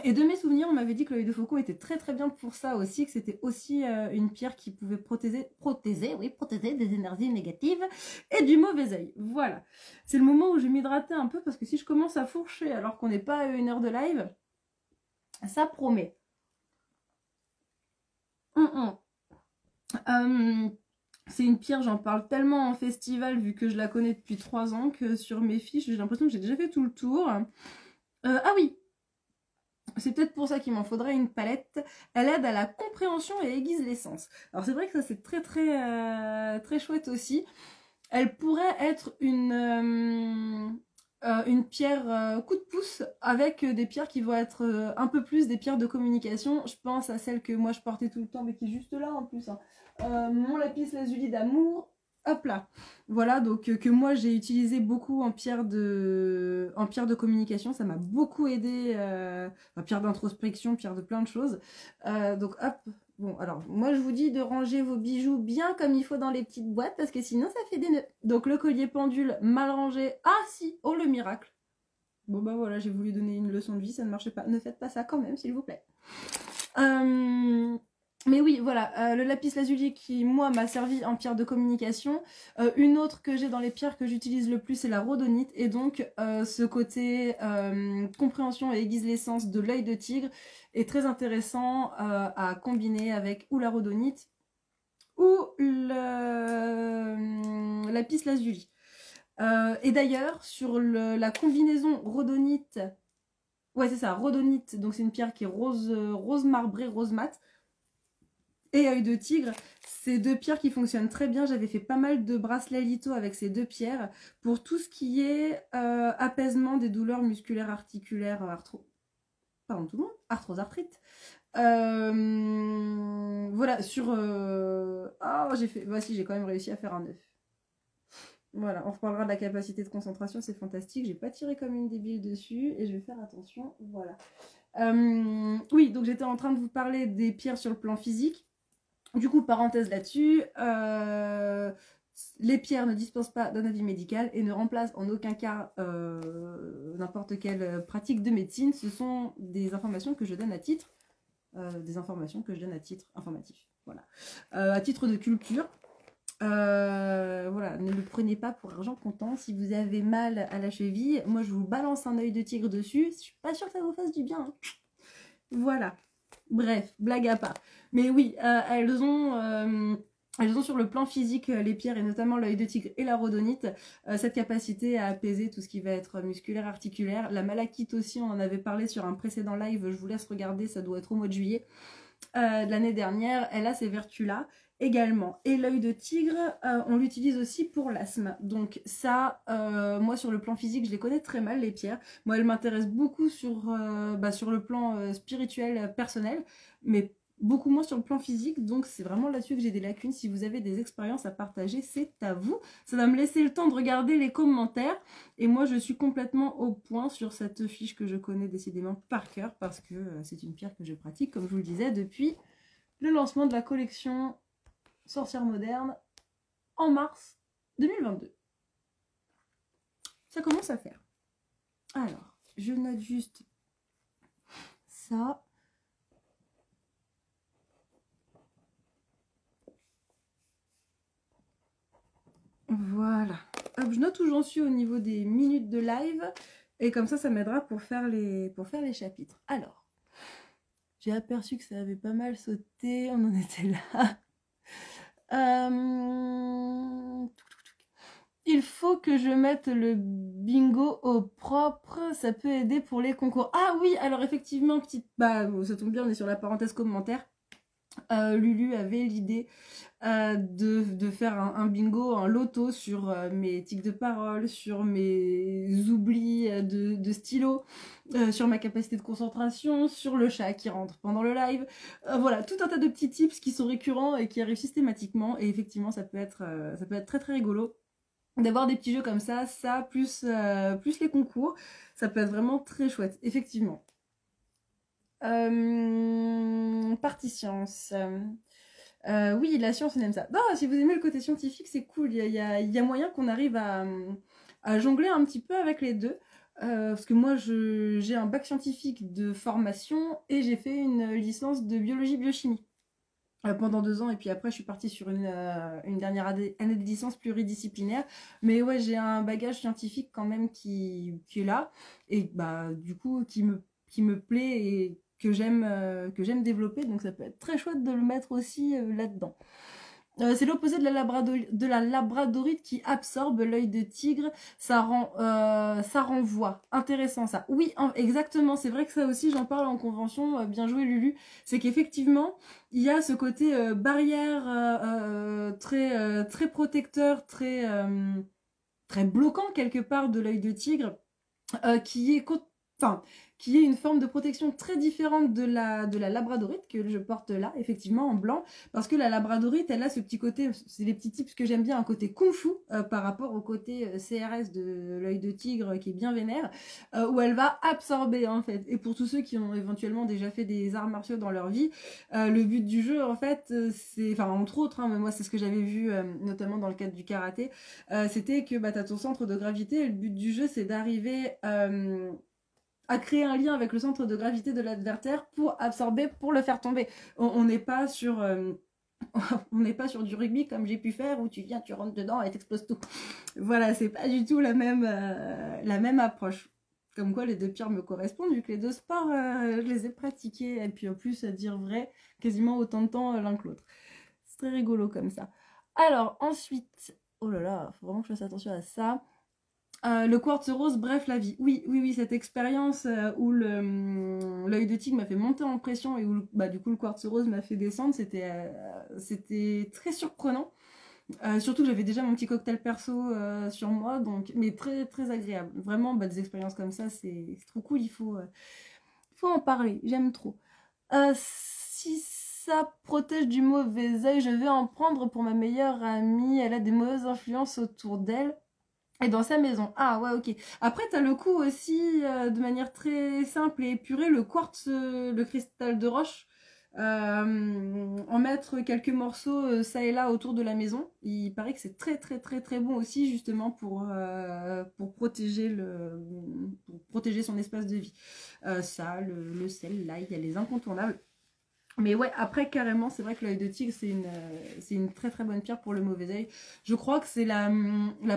Et de mes souvenirs, on m'avait dit que l'œil de faucon était très très bien pour ça aussi, que c'était aussi une pierre qui pouvait protéger des énergies négatives et du mauvais œil. Voilà. C'est le moment où je vais m'hydrater un peu parce que si je commence à fourcher alors qu'on n'est pas à 1 heure de live, ça promet. C'est une pierre, j'en parle tellement en festival vu que je la connais depuis 3 ans que sur mes fiches, j'ai l'impression que j'ai déjà fait tout le tour. Ah oui, c'est peut-être pour ça qu'il m'en faudrait une palette. Elle aide à la compréhension et aiguise les sens. Alors c'est vrai que ça c'est très très chouette aussi. Elle pourrait être une pierre coup de pouce avec des pierres qui vont être un peu plus des pierres de communication. Je pense à celle que moi je portais tout le temps mais qui est juste là en plus. Hein. Mon lapis lazuli d'amour. Hop là. Voilà, donc que moi j'ai utilisé beaucoup en pierre de communication. Ça m'a beaucoup aidé. Pierre d'introspection, pierre de plein de choses. Donc hop. Bon, alors, moi, je vous dis de ranger vos bijoux bien comme il faut dans les petites boîtes, parce que sinon, ça fait des nœuds. Donc, le collier pendule mal rangé. Ah, si! Oh, le miracle! Bon, bah voilà, j'ai voulu donner une leçon de vie, ça ne marchait pas. Ne faites pas ça quand même, s'il vous plaît. Mais oui, voilà, le lapis lazuli qui, moi, m'a servi en pierre de communication. Une autre que j'ai dans les pierres que j'utilise le plus, c'est la rhodonite. Et donc, ce côté compréhension et aiguise les sens de l'œil de tigre est très intéressant à combiner avec ou la rhodonite ou le lapis lazuli. Et d'ailleurs, sur la combinaison rhodonite, ouais, c'est ça, rhodonite, donc c'est une pierre qui est rose marbrée, rose mat, et œil de tigre, c'est deux pierres qui fonctionnent très bien. J'avais fait pas mal de bracelets litho avec ces deux pierres pour tout ce qui est apaisement des douleurs musculaires, articulaires, arthrose-arthrite. Voilà, sur... Voici, j'ai quand même réussi à faire un œuf. Voilà, on reparlera de la capacité de concentration, c'est fantastique. J'ai pas tiré comme une débile dessus et je vais faire attention. Voilà. Oui, donc j'étais en train de vous parler des pierres sur le plan physique. Du coup, parenthèse là-dessus, les pierres ne dispensent pas d'un avis médical et ne remplacent en aucun cas n'importe quelle pratique de médecine. Ce sont des informations que je donne à titre, informatif. Voilà. À titre de culture. Voilà, ne le prenez pas pour argent comptant. Si vous avez mal à la cheville, moi je vous balance un œil de tigre dessus. Je suis pas sûre que ça vous fasse du bien. Hein. Voilà. Bref, blague à part. Mais oui, elles ont sur le plan physique, les pierres, et notamment l'œil de tigre et la rhodonite, cette capacité à apaiser tout ce qui va être musculaire, articulaire. La malachite aussi, on en avait parlé sur un précédent live, je vous laisse regarder, ça doit être au mois de juillet de l'année dernière. Elle a ces vertus-là également. Et l'œil de tigre, on l'utilise aussi pour l'asthme. Donc ça, moi sur le plan physique, je les connais très mal, les pierres. Moi, elles m'intéressent beaucoup sur le plan spirituel, personnel, mais beaucoup moins sur le plan physique. Donc c'est vraiment là-dessus que j'ai des lacunes. Si vous avez des expériences à partager, c'est à vous. Ça va me laisser le temps de regarder les commentaires. Et moi, je suis complètement au point sur cette fiche que je connais décidément par cœur, parce que c'est une pierre que je pratique, comme je vous le disais, depuis le lancement de la collection Sorcière moderne en mars 2022. Ça commence à faire. Alors, je note juste ça. Voilà. Hop, je note où j'en suis au niveau des minutes de live. Et comme ça m'aidera pour faire les chapitres. Alors, j'ai aperçu que ça avait pas mal sauté. On en était là. Il faut que je mette le bingo au propre, ça peut aider pour les concours. Ah oui, alors effectivement, ça tombe bien, on est sur la parenthèse commentaire. Lulu avait l'idée de faire un bingo, un loto sur mes tics de parole, sur mes oublis de stylo, sur ma capacité de concentration, sur le chat qui rentre pendant le live. Voilà, tout un tas de petits tips qui sont récurrents et qui arrivent systématiquement. Et effectivement, ça peut être très très rigolo d'avoir des petits jeux comme ça plus les concours. Ça peut être vraiment très chouette, effectivement. Partie science. Oui, la science, on aime ça. Non, si vous aimez le côté scientifique, c'est cool. Il y a moyen qu'on arrive à jongler un petit peu avec les deux. parce que moi j'ai un bac scientifique de formation et j'ai fait une licence de biologie biochimie pendant 2 ans, et puis après je suis partie sur une dernière année de licence pluridisciplinaire. Mais ouais, j'ai un bagage scientifique quand même qui est là, et bah du coup qui me plaît et que j'aime développer, donc ça peut être très chouette de le mettre aussi là-dedans. C'est l'opposé de la labradorite qui absorbe l'œil de tigre. Ça renvoie. Intéressant ça. Oui, exactement. C'est vrai que ça aussi, j'en parle en convention. Bien joué, Lulu. C'est qu'effectivement, il y a ce côté barrière très protecteur, très bloquant quelque part de l'œil de tigre, qui est enfin, qui est une forme de protection très différente de la labradorite que je porte là, effectivement, en blanc, parce que la labradorite, elle a ce petit côté, c'est les petits tips que j'aime bien, un côté kung-fu par rapport au côté CRS de l'œil de tigre qui est bien vénère, où elle va absorber, en fait. Et pour tous ceux qui ont éventuellement déjà fait des arts martiaux dans leur vie, le but du jeu, en fait, c'est, enfin, entre autres, hein, mais moi, c'est ce que j'avais vu, notamment dans le cadre du karaté, c'était que bah, tu as ton centre de gravité, et le but du jeu, c'est d'arriver à créer un lien avec le centre de gravité de l'adversaire pour absorber, pour le faire tomber. On n'est pas sur on n'est pas sur du rugby comme j'ai pu faire où tu viens, tu rentres dedans et t'exploses tout. Voilà, c'est pas du tout la même approche. Comme quoi les deux pires me correspondent, vu que les deux sports, je les ai pratiqués, et puis en plus, à dire vrai, quasiment autant de temps l'un que l'autre. C'est très rigolo comme ça. Alors ensuite, oh là là, faut vraiment que je fasse attention à ça. Le quartz rose, bref, la vie. Oui, oui, oui, cette expérience où l'œil de tigre m'a fait monter en pression et où bah, du coup le quartz rose m'a fait descendre, c'était très surprenant. Surtout que j'avais déjà mon petit cocktail perso sur moi, donc, mais très très agréable. Vraiment, bah, des expériences comme ça, c'est trop cool, il faut en parler, j'aime trop. Si ça protège du mauvais œil, je vais en prendre pour ma meilleure amie, elle a des mauvaises influences autour d'elle. Et dans sa maison. Ah ouais, ok. Après, t'as le coup aussi, de manière très simple et épurée, le quartz, le cristal de roche. En mettre quelques morceaux ça et là autour de la maison. Il paraît que c'est très très très très bon aussi, justement pour protéger son espace de vie. Ça, le sel, l'ail, il y a les incontournables. Mais ouais, après, carrément, c'est vrai que l'œil de tigre, c'est une très très bonne pierre pour le mauvais œil. Je crois que c'est la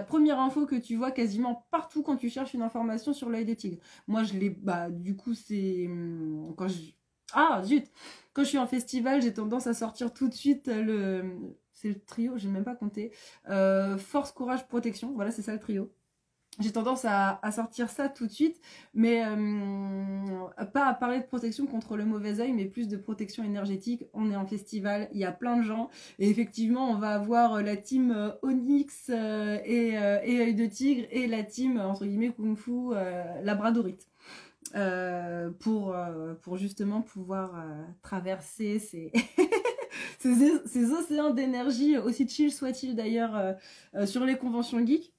première info que tu vois quasiment partout quand tu cherches une information sur l'œil de tigre. Moi, je l'ai, bah, du coup, c'est quand je... Ah, zut! Quand je suis en festival, j'ai tendance à sortir tout de suite c'est le trio, j'ai même pas compté. Force, courage, protection. Voilà, c'est ça le trio. J'ai tendance à sortir ça tout de suite, mais pas à parler de protection contre le mauvais œil, mais plus de protection énergétique. On est en festival, il y a plein de gens, et effectivement, on va avoir la team Onyx et œil de tigre, et la team, entre guillemets, Kung Fu Labradorite. Pour justement pouvoir traverser ces océans d'énergie, aussi chill soit-il d'ailleurs, sur les conventions geeks,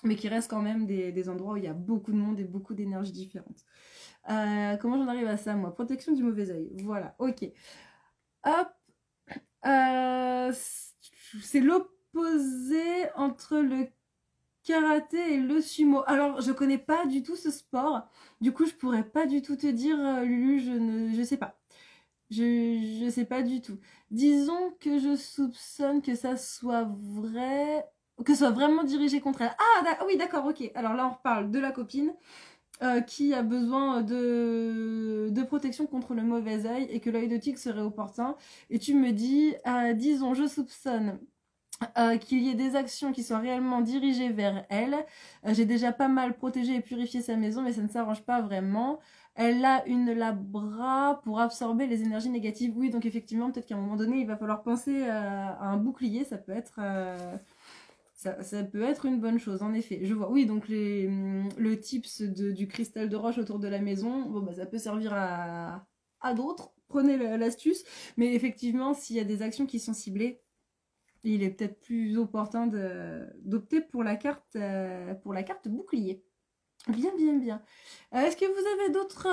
mais qui restent quand même des endroits où il y a beaucoup de monde et beaucoup d'énergie différente. Comment j'en arrive à ça, moi? Protection du mauvais œil. Voilà, ok. Hop. C'est l'opposé entre le karaté et le sumo. Alors, je connais pas du tout ce sport. Du coup, je pourrais pas du tout te dire, Lulu, je sais pas. Je sais pas du tout. Disons que je soupçonne que ça soit vrai, que ce soit vraiment dirigé contre elle. Ah oui, d'accord, ok. Alors là, on reparle de la copine qui a besoin de protection contre le mauvais œil et que l'œil de tigre serait opportun. Et tu me dis, disons, je soupçonne qu'il y ait des actions qui soient réellement dirigées vers elle. J'ai déjà pas mal protégé et purifié sa maison, mais ça ne s'arrange pas vraiment. Elle a une labra pour absorber les énergies négatives. Oui, donc effectivement, peut-être qu'à un moment donné, il va falloir penser à un bouclier. Ça peut être une bonne chose, en effet. Je vois. Oui, donc le tips du cristal de roche autour de la maison, bon, bah, ça peut servir à d'autres. Prenez l'astuce. Mais effectivement, s'il y a des actions qui sont ciblées, il est peut-être plus opportun d'opter pour la carte bouclier. Bien, bien, bien. Est-ce que vous avez d'autres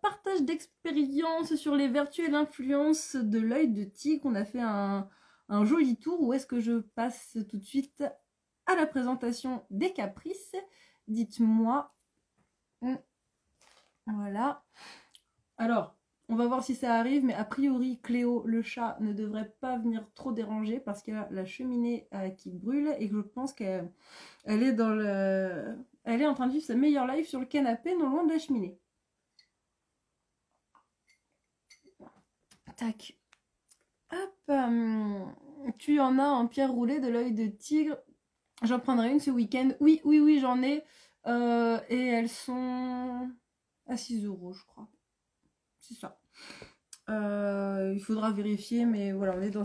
partages d'expériences sur les vertus et l'influence de l'œil de tigre? On a fait un joli tour. Ou est-ce que je passe tout de suite à la présentation des caprices? Dites-moi. Voilà. Alors, on va voir si ça arrive, mais a priori, Cléo, le chat, ne devrait pas venir trop déranger parce qu'il y a la cheminée qui brûle et que je pense qu'elle est dans le... Elle est en train de vivre sa meilleure life sur le canapé, non loin de la cheminée. Tac. Hop. Tu en as en pierre roulée de l'œil de tigre. J'en prendrai une ce week-end. Oui, oui, oui, j'en ai. Et elles sont à 6 €, je crois. C'est ça. Il faudra vérifier, mais voilà, on est dans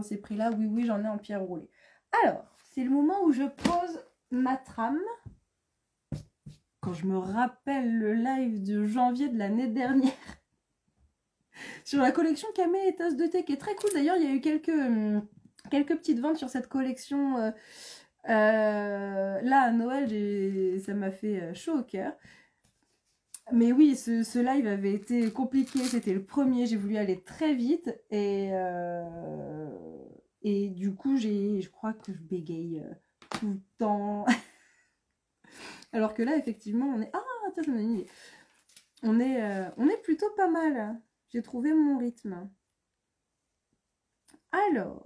ces prix-là. Oui, oui, j'en ai en pierre roulée. Alors, c'est le moment où je pose ma trame. Quand je me rappelle le live de janvier de l'année dernière sur la collection Camé et tasse de thé, qui est très cool. D'ailleurs, il y a eu quelques petites ventes sur cette collection. Là, à Noël, ça m'a fait chaud au cœur. Mais oui, ce live avait été compliqué, c'était le premier, j'ai voulu aller très vite et du coup, je crois que je bégaye tout le temps. Alors que là, effectivement, on est... Ah, attends, je me dis... On est plutôt pas mal. J'ai trouvé mon rythme. Alors,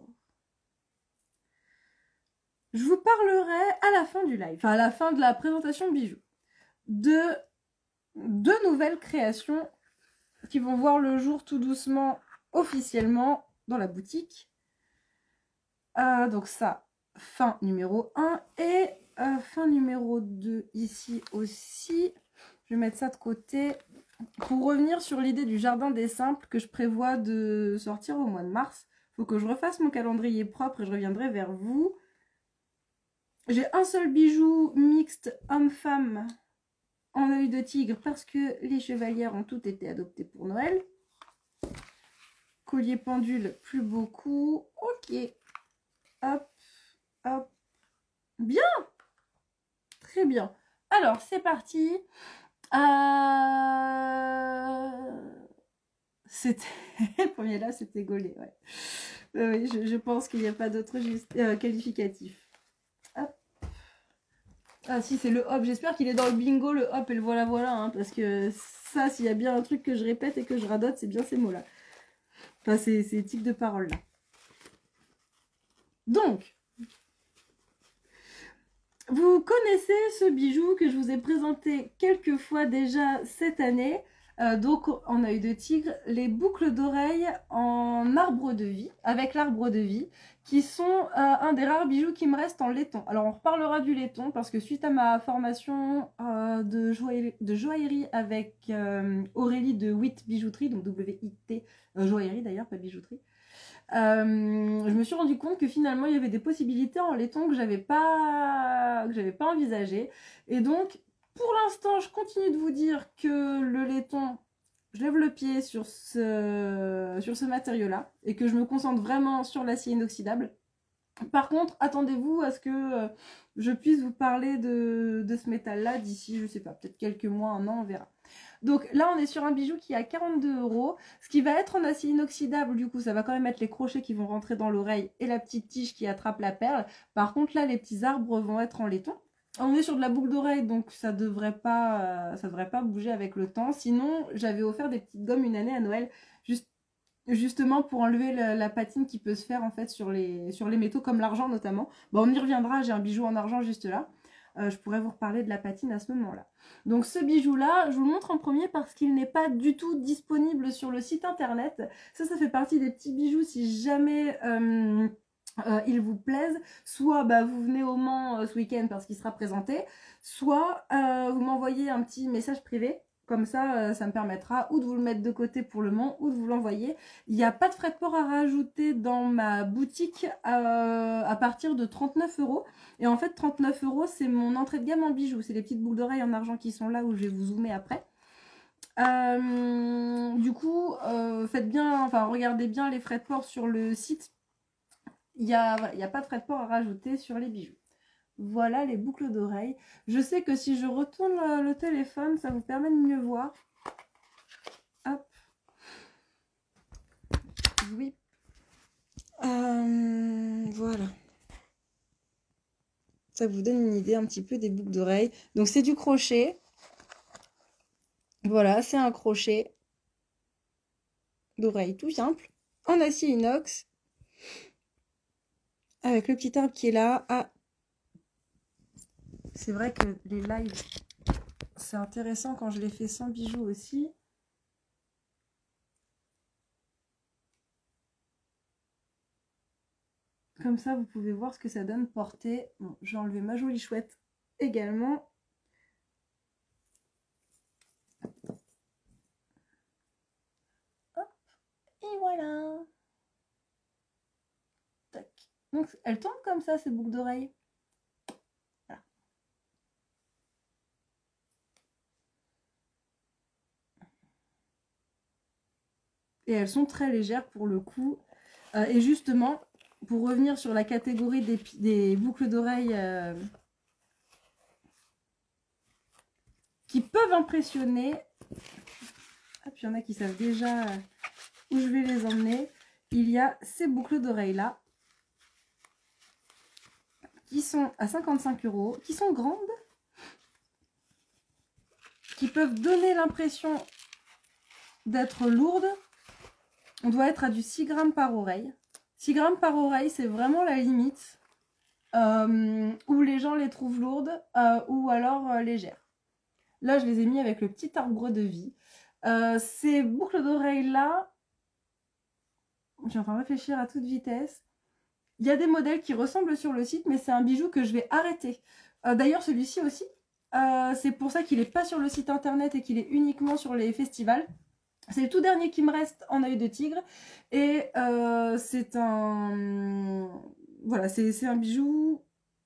je vous parlerai à la fin du live, enfin à la fin de la présentation de bijoux, de deux nouvelles créations qui vont voir le jour tout doucement, officiellement, dans la boutique. Donc ça, fin numéro 1 et fin numéro 2 ici aussi. Je vais mettre ça de côté pour revenir sur l'idée du jardin des simples que je prévois de sortir au mois de mars. Il faut que je refasse mon calendrier propre et je reviendrai vers vous. J'ai un seul bijou mixte homme-femme en œil de tigre parce que les chevalières ont toutes été adoptées pour Noël. Collier pendule, plus beaucoup. Ok. Hop, hop. Bien. Très bien. Alors, c'est parti. C'était... le premier là, c'était gaulé, ouais. Oui, je pense qu'il n'y a pas d'autre qualificatif. Hop. Ah si, c'est le hop. J'espère qu'il est dans le bingo, le hop et le voilà voilà. Hein, parce que ça, s'il y a bien un truc que je répète et que je radote, c'est bien ces mots-là. Enfin, ces types de paroles-là. Donc, vous connaissez ce bijou que je vous ai présenté quelques fois déjà cette année. Donc en œil de tigre, les boucles d'oreilles en arbre de vie, avec l'arbre de vie, qui sont un des rares bijoux qui me restent en laiton. Alors on reparlera du laiton parce que suite à ma formation de joaillerie avec Aurélie de WIT Bijouterie, donc W-I-T, joaillerie d'ailleurs, pas bijouterie, je me suis rendu compte que finalement il y avait des possibilités en laiton que j'avais pas envisagées. Et donc pour l'instant je continue de vous dire que le laiton, je lève le pied sur ce matériau là et que je me concentre vraiment sur l'acier inoxydable. Par contre, attendez-vous à ce que je puisse vous parler de ce métal là d'ici, je sais pas, peut-être quelques mois, un an, on verra. Donc là, on est sur un bijou qui est à 42 €. Ce qui va être en acier inoxydable, du coup, ça va quand même être les crochets qui vont rentrer dans l'oreille et la petite tige qui attrape la perle. Par contre, là, les petits arbres vont être en laiton. On est sur de la boucle d'oreille, donc ça devrait pas bouger avec le temps. Sinon, j'avais offert des petites gommes une année à Noël, justement pour enlever la patine qui peut se faire en fait sur les métaux, comme l'argent notamment. Bon, on y reviendra, j'ai un bijou en argent juste là. Je pourrais vous reparler de la patine à ce moment-là. Donc ce bijou-là, je vous le montre en premier parce qu'il n'est pas du tout disponible sur le site internet. Ça fait partie des petits bijoux si jamais ils vous plaisent. Soit vous venez au Mans ce week-end parce qu'il sera présenté, soit vous m'envoyez un petit message privé. Comme ça, ça me permettra ou de vous le mettre de côté pour le Mans ou de vous l'envoyer. Il n'y a pas de frais de port à rajouter dans ma boutique à partir de 39 €. Et en fait, 39 €, c'est mon entrée de gamme en bijoux. C'est les petites boucles d'oreilles en argent qui sont là où je vais vous zoomer après. Du coup, faites bien, enfin regardez bien les frais de port sur le site. Il n'y a pas de frais de port à rajouter sur les bijoux. Voilà les boucles d'oreilles. Je sais que si je retourne le téléphone, ça vous permet de mieux voir. Hop. Oui. Voilà. Ça vous donne une idée un petit peu des boucles d'oreilles. Donc c'est du crochet. Voilà, c'est un crochet d'oreille tout simple, en acier inox, avec le petit arbre qui est là. Ah, c'est vrai que les lives, c'est intéressant quand je les fais sans bijoux aussi. Comme ça, vous pouvez voir ce que ça donne porté. Bon, j'ai enlevé ma jolie chouette également. Hop, et voilà. Tac. Donc, elles tombent comme ça, ces boucles d'oreilles. Voilà. Et elles sont très légères pour le coup. Et justement, pour revenir sur la catégorie des boucles d'oreilles qui peuvent impressionner. Ah, puis il y en a qui savent déjà où je vais les emmener. Il y a ces boucles d'oreilles là, qui sont à 55 €, qui sont grandes, qui peuvent donner l'impression d'être lourdes. On doit être à du 6 grammes par oreille. 6 grammes par oreille, c'est vraiment la limite où les gens les trouvent lourdes ou alors légères. Là, je les ai mis avec le petit arbre de vie. Ces boucles d'oreilles là, je suis en train de réfléchir à toute vitesse. Il y a des modèles qui ressemblent sur le site, mais c'est un bijou que je vais arrêter. D'ailleurs, celui-ci aussi, c'est pour ça qu'il n'est pas sur le site internet et qu'il est uniquement sur les festivals. C'est le tout dernier qui me reste en œil de tigre. Et c'est un... Voilà, c'est un bijou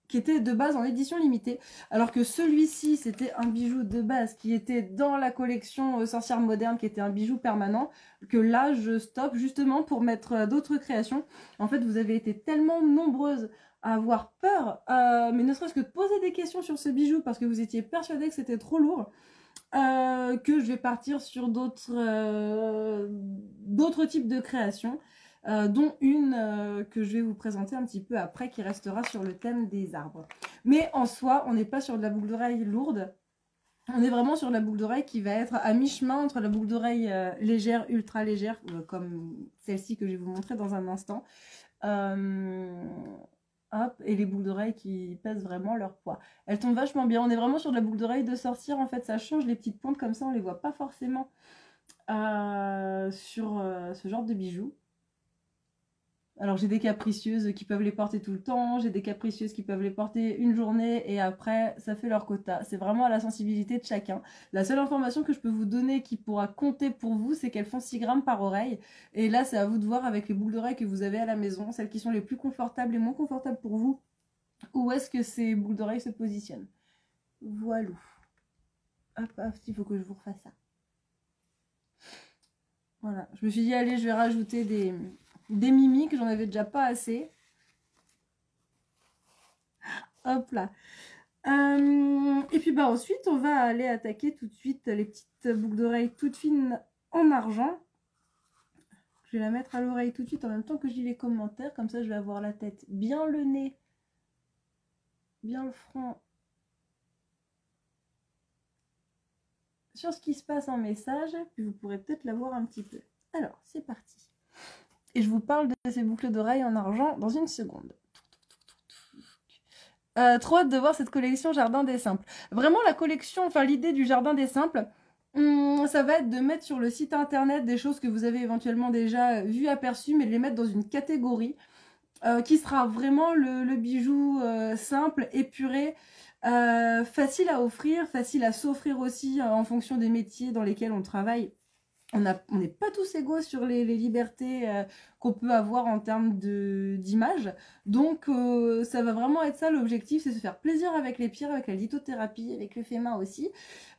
qui était de base en édition limitée. Alors que celui-ci, c'était un bijou de base qui était dans la collection Sorcière Moderne, qui était un bijou permanent, que là, je stoppe justement pour mettre d'autres créations. En fait, vous avez été tellement nombreuses à avoir peur, mais ne serait-ce que de poser des questions sur ce bijou parce que vous étiez persuadés que c'était trop lourd, que je vais partir sur d'autres types de créations, dont une que je vais vous présenter un petit peu après, qui restera sur le thème des arbres. Mais en soi, on n'est pas sur de la boucle d'oreille lourde, on est vraiment sur la boucle d'oreille qui va être à mi-chemin entre la boucle d'oreille légère, ultra légère, comme celle-ci que je vais vous montrer dans un instant, hop, et les boucles d'oreilles qui pèsent vraiment leur poids. Elles tombent vachement bien. On est vraiment sur de la boucle d'oreille de sorcière. En fait, ça change les petites pointes comme ça. On les voit pas forcément sur ce genre de bijoux. Alors, j'ai des capricieuses qui peuvent les porter tout le temps. J'ai des capricieuses qui peuvent les porter une journée et après, ça fait leur quota. C'est vraiment à la sensibilité de chacun. La seule information que je peux vous donner qui pourra compter pour vous, c'est qu'elles font 6 grammes par oreille. Et là, c'est à vous de voir avec les boucles d'oreilles que vous avez à la maison, celles qui sont les plus confortables et moins confortables pour vous, où est-ce que ces boucles d'oreilles se positionnent. Voilà. Hop, hop, il faut que je vous refasse ça. Voilà. Je me suis dit, allez, je vais rajouter des mimiques, j'en avais déjà pas assez. Hop là. Et puis bah ensuite, on va aller attaquer tout de suite les petites boucles d'oreilles toutes fines en argent. Je vais la mettre à l'oreille tout de suite en même temps que je lis les commentaires. Comme ça, je vais avoir la tête bien, le nez, bien le front sur ce qui se passe en message. Puis vous pourrez peut-être la voir un petit peu. Alors, c'est parti. Et je vous parle de ces boucles d'oreilles en argent dans une seconde. Trop hâte de voir cette collection Jardin des Simples. Vraiment la collection, enfin l'idée du Jardin des Simples, ça va être de mettre sur le site internet des choses que vous avez éventuellement déjà vues, aperçues, mais de les mettre dans une catégorie qui sera vraiment le bijou simple, épuré, facile à offrir, facile à s'offrir aussi en fonction des métiers dans lesquels on travaille. On n'est pas tous égaux sur les libertés qu'on peut avoir en termes d'image. Donc, ça va vraiment être ça l'objectif, c'est se faire plaisir avec les pierres, avec la lithothérapie, avec le fait main aussi,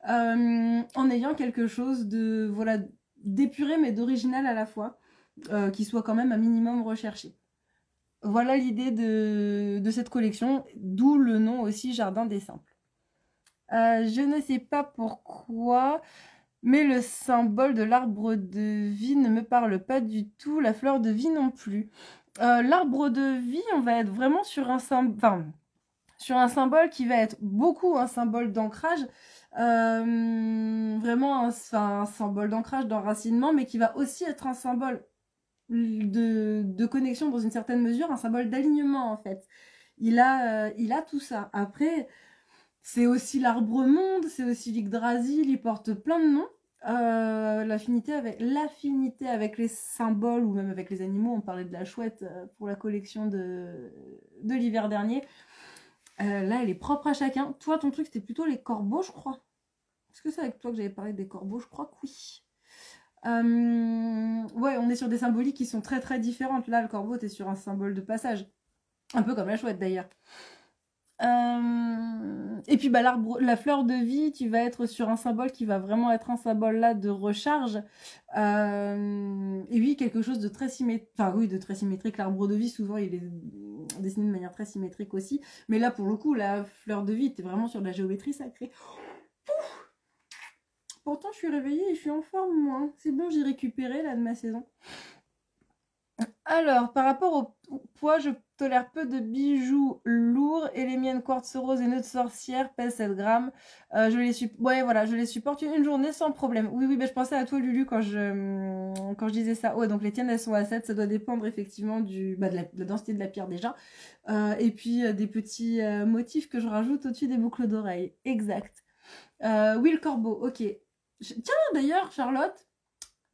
en ayant quelque chose de voilà, d'épuré mais d'original à la fois, qui soit quand même un minimum recherché. Voilà l'idée de cette collection, d'où le nom aussi Jardin des Simples. Je ne sais pas pourquoi... Mais le symbole de l'arbre de vie ne me parle pas du tout, la fleur de vie non plus. L'arbre de vie, on va être vraiment sur un symbole... Enfin, sur un symbole qui va être beaucoup un symbole d'ancrage, vraiment un symbole d'ancrage, d'enracinement, mais qui va aussi être un symbole de connexion dans une certaine mesure, un symbole d'alignement en fait. Il a tout ça. Après, c'est aussi l'arbre-monde, c'est aussi l'Yggdrasil, il porte plein de noms. L'affinité avec les symboles ou même avec les animaux, on parlait de la chouette pour la collection de l'hiver dernier. Là, elle est propre à chacun. Toi, ton truc, c'était plutôt les corbeaux, je crois. Est-ce que c'est avec toi que j'avais parlé des corbeaux? Je crois que oui. Ouais, on est sur des symboliques qui sont très très différentes. Là, le corbeau, t'es sur un symbole de passage. Un peu comme la chouette d'ailleurs. Et puis bah, la fleur de vie, tu vas être sur un symbole qui va vraiment être un symbole là de recharge. Et oui, quelque chose de très symétrique. Enfin oui, de très symétrique. L'arbre de vie, souvent, il est dessiné de manière très symétrique aussi. Mais là, pour le coup, la fleur de vie, t'es vraiment sur de la géométrie sacrée. Ouf. Pourtant, je suis réveillée et je suis en forme, moi. C'est bon, j'ai récupéré là de ma saison. Alors, par rapport au poids, je tolère peu de bijoux lourds et les miennes quartz rose et nœuds de sorcière pèsent 7 grammes. Ouais, voilà, je les supporte une journée sans problème. Oui, oui, je pensais à toi, Lulu, quand je disais ça. Ouais, donc les tiennes, elles sont à 7. Ça doit dépendre effectivement de la densité de la pierre déjà. Et puis des petits motifs que je rajoute au-dessus des boucles d'oreilles. Exact. Oui, le corbeau, ok. Tiens, d'ailleurs, Charlotte,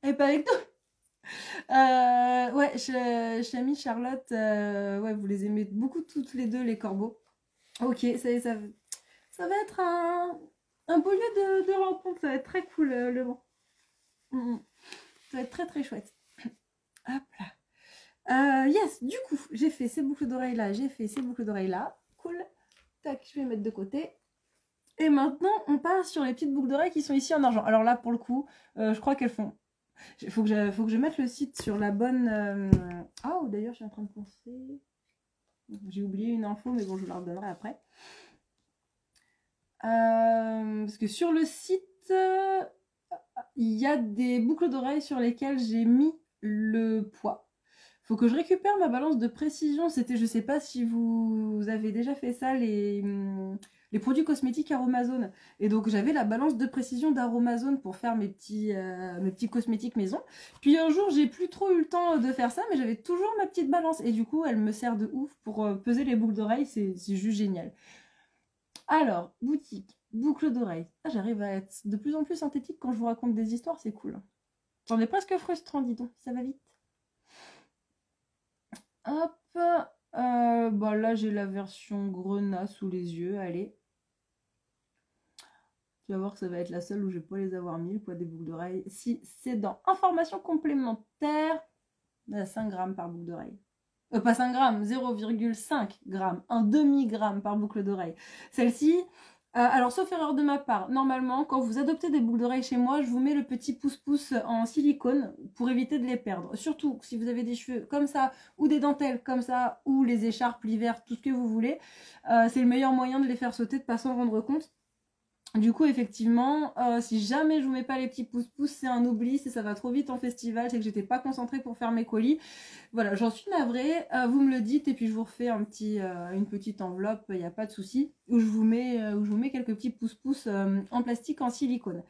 elle est pas avec toi. Ouais, Chami, Charlotte, ouais, vous les aimez beaucoup toutes les deux, les corbeaux. Ok, ça va être un beau lieu de rencontre, ça va être très cool le vent. Ça va être très très chouette. Hop là. Yes, du coup, j'ai fait ces boucles d'oreilles là, j'ai fait ces boucles d'oreilles là. Cool. Tac, je vais les mettre de côté. Et maintenant, on passe sur les petites boucles d'oreilles qui sont ici en argent. Alors là, pour le coup, je crois qu'elles font... Faut que je mette le site sur la bonne... Oh, d'ailleurs, je suis en train de penser... J'ai oublié une info, mais bon, je vous la redonnerai après. Parce que sur le site, il y a des boucles d'oreilles sur lesquelles j'ai mis le poids. Faut que je récupère ma balance de précision. C'était, je sais pas si vous avez déjà fait ça, les produits cosmétiques Aromazone. Et donc j'avais la balance de précision d'Aromazone pour faire mes petits cosmétiques maison. Puis un jour, j'ai plus trop eu le temps de faire ça, mais j'avais toujours ma petite balance. Et du coup, elle me sert de ouf pour peser les boucles d'oreilles. C'est juste génial. Alors, boutique, boucles d'oreilles. Ah, j'arrive à être de plus en plus synthétique quand je vous raconte des histoires, c'est cool. J'en ai presque frustrant, dis donc, ça va vite. Hop, bah là j'ai la version grenat sous les yeux, allez. Tu vas voir que ça va être la seule où je vais pas les avoir mis, le poids des boucles d'oreilles. Si c'est dans information complémentaire, 5 grammes par boucle d'oreille. Pas 5 grammes, 0,5 grammes, un demi-gramme par boucle d'oreille. Celle-ci, alors sauf erreur de ma part, normalement quand vous adoptez des boucles d'oreilles chez moi, je vous mets le petit pouce-pouce en silicone pour éviter de les perdre. Surtout si vous avez des cheveux comme ça, ou des dentelles comme ça, ou les écharpes l'hiver, tout ce que vous voulez, c'est le meilleur moyen de les faire sauter de pas s'en rendre compte. Du coup, effectivement, si jamais je vous mets pas les petits pouces-pouces, c'est un oubli, c'est ça va trop vite en festival, c'est que j'étais pas concentrée pour faire mes colis. Voilà, j'en suis navrée, vous me le dites et puis je vous refais une petite enveloppe, il n'y a pas de souci, où je vous mets quelques petits pouces-pouces en plastique, en silicone.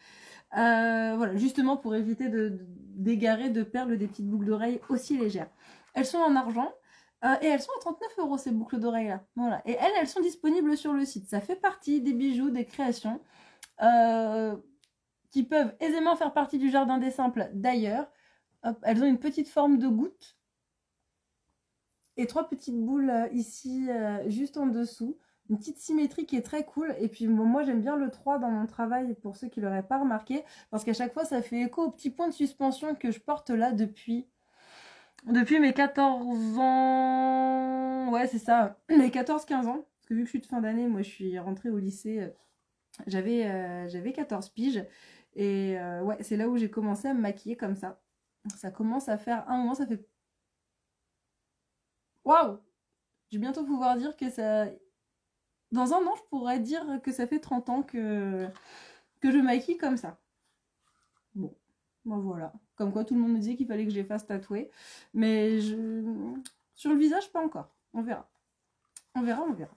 Voilà, justement pour éviter d'égarer, de perdre des petites boucles d'oreilles aussi légères. Elles sont en argent. Et elles sont à 39 € ces boucles d'oreilles là. Voilà. Et elles sont disponibles sur le site. Ça fait partie des bijoux, des créations qui peuvent aisément faire partie du jardin des simples d'ailleurs. Elles ont une petite forme de goutte. Et 3 petites boules ici, juste en dessous. Une petite symétrie qui est très cool. Et puis bon, moi j'aime bien le 3 dans mon travail, pour ceux qui ne l'auraient pas remarqué. Parce qu'à chaque fois ça fait écho au petit point de suspension que je porte là depuis mes 14 ans, ouais c'est ça, mes 14-15 ans, parce que vu que je suis de fin d'année, moi je suis rentrée au lycée, j'avais 14 piges, et ouais c'est là où j'ai commencé à me maquiller comme ça. Ça commence à faire un mois, ça fait... Waouh! Je vais bientôt pouvoir dire que ça... Dans un an, je pourrais dire que ça fait 30 ans que je maquille comme ça. Bon, ben voilà. Comme quoi tout le monde me disait qu'il fallait que je les fasse tatouer. Mais sur le visage, pas encore. On verra. On verra, on verra.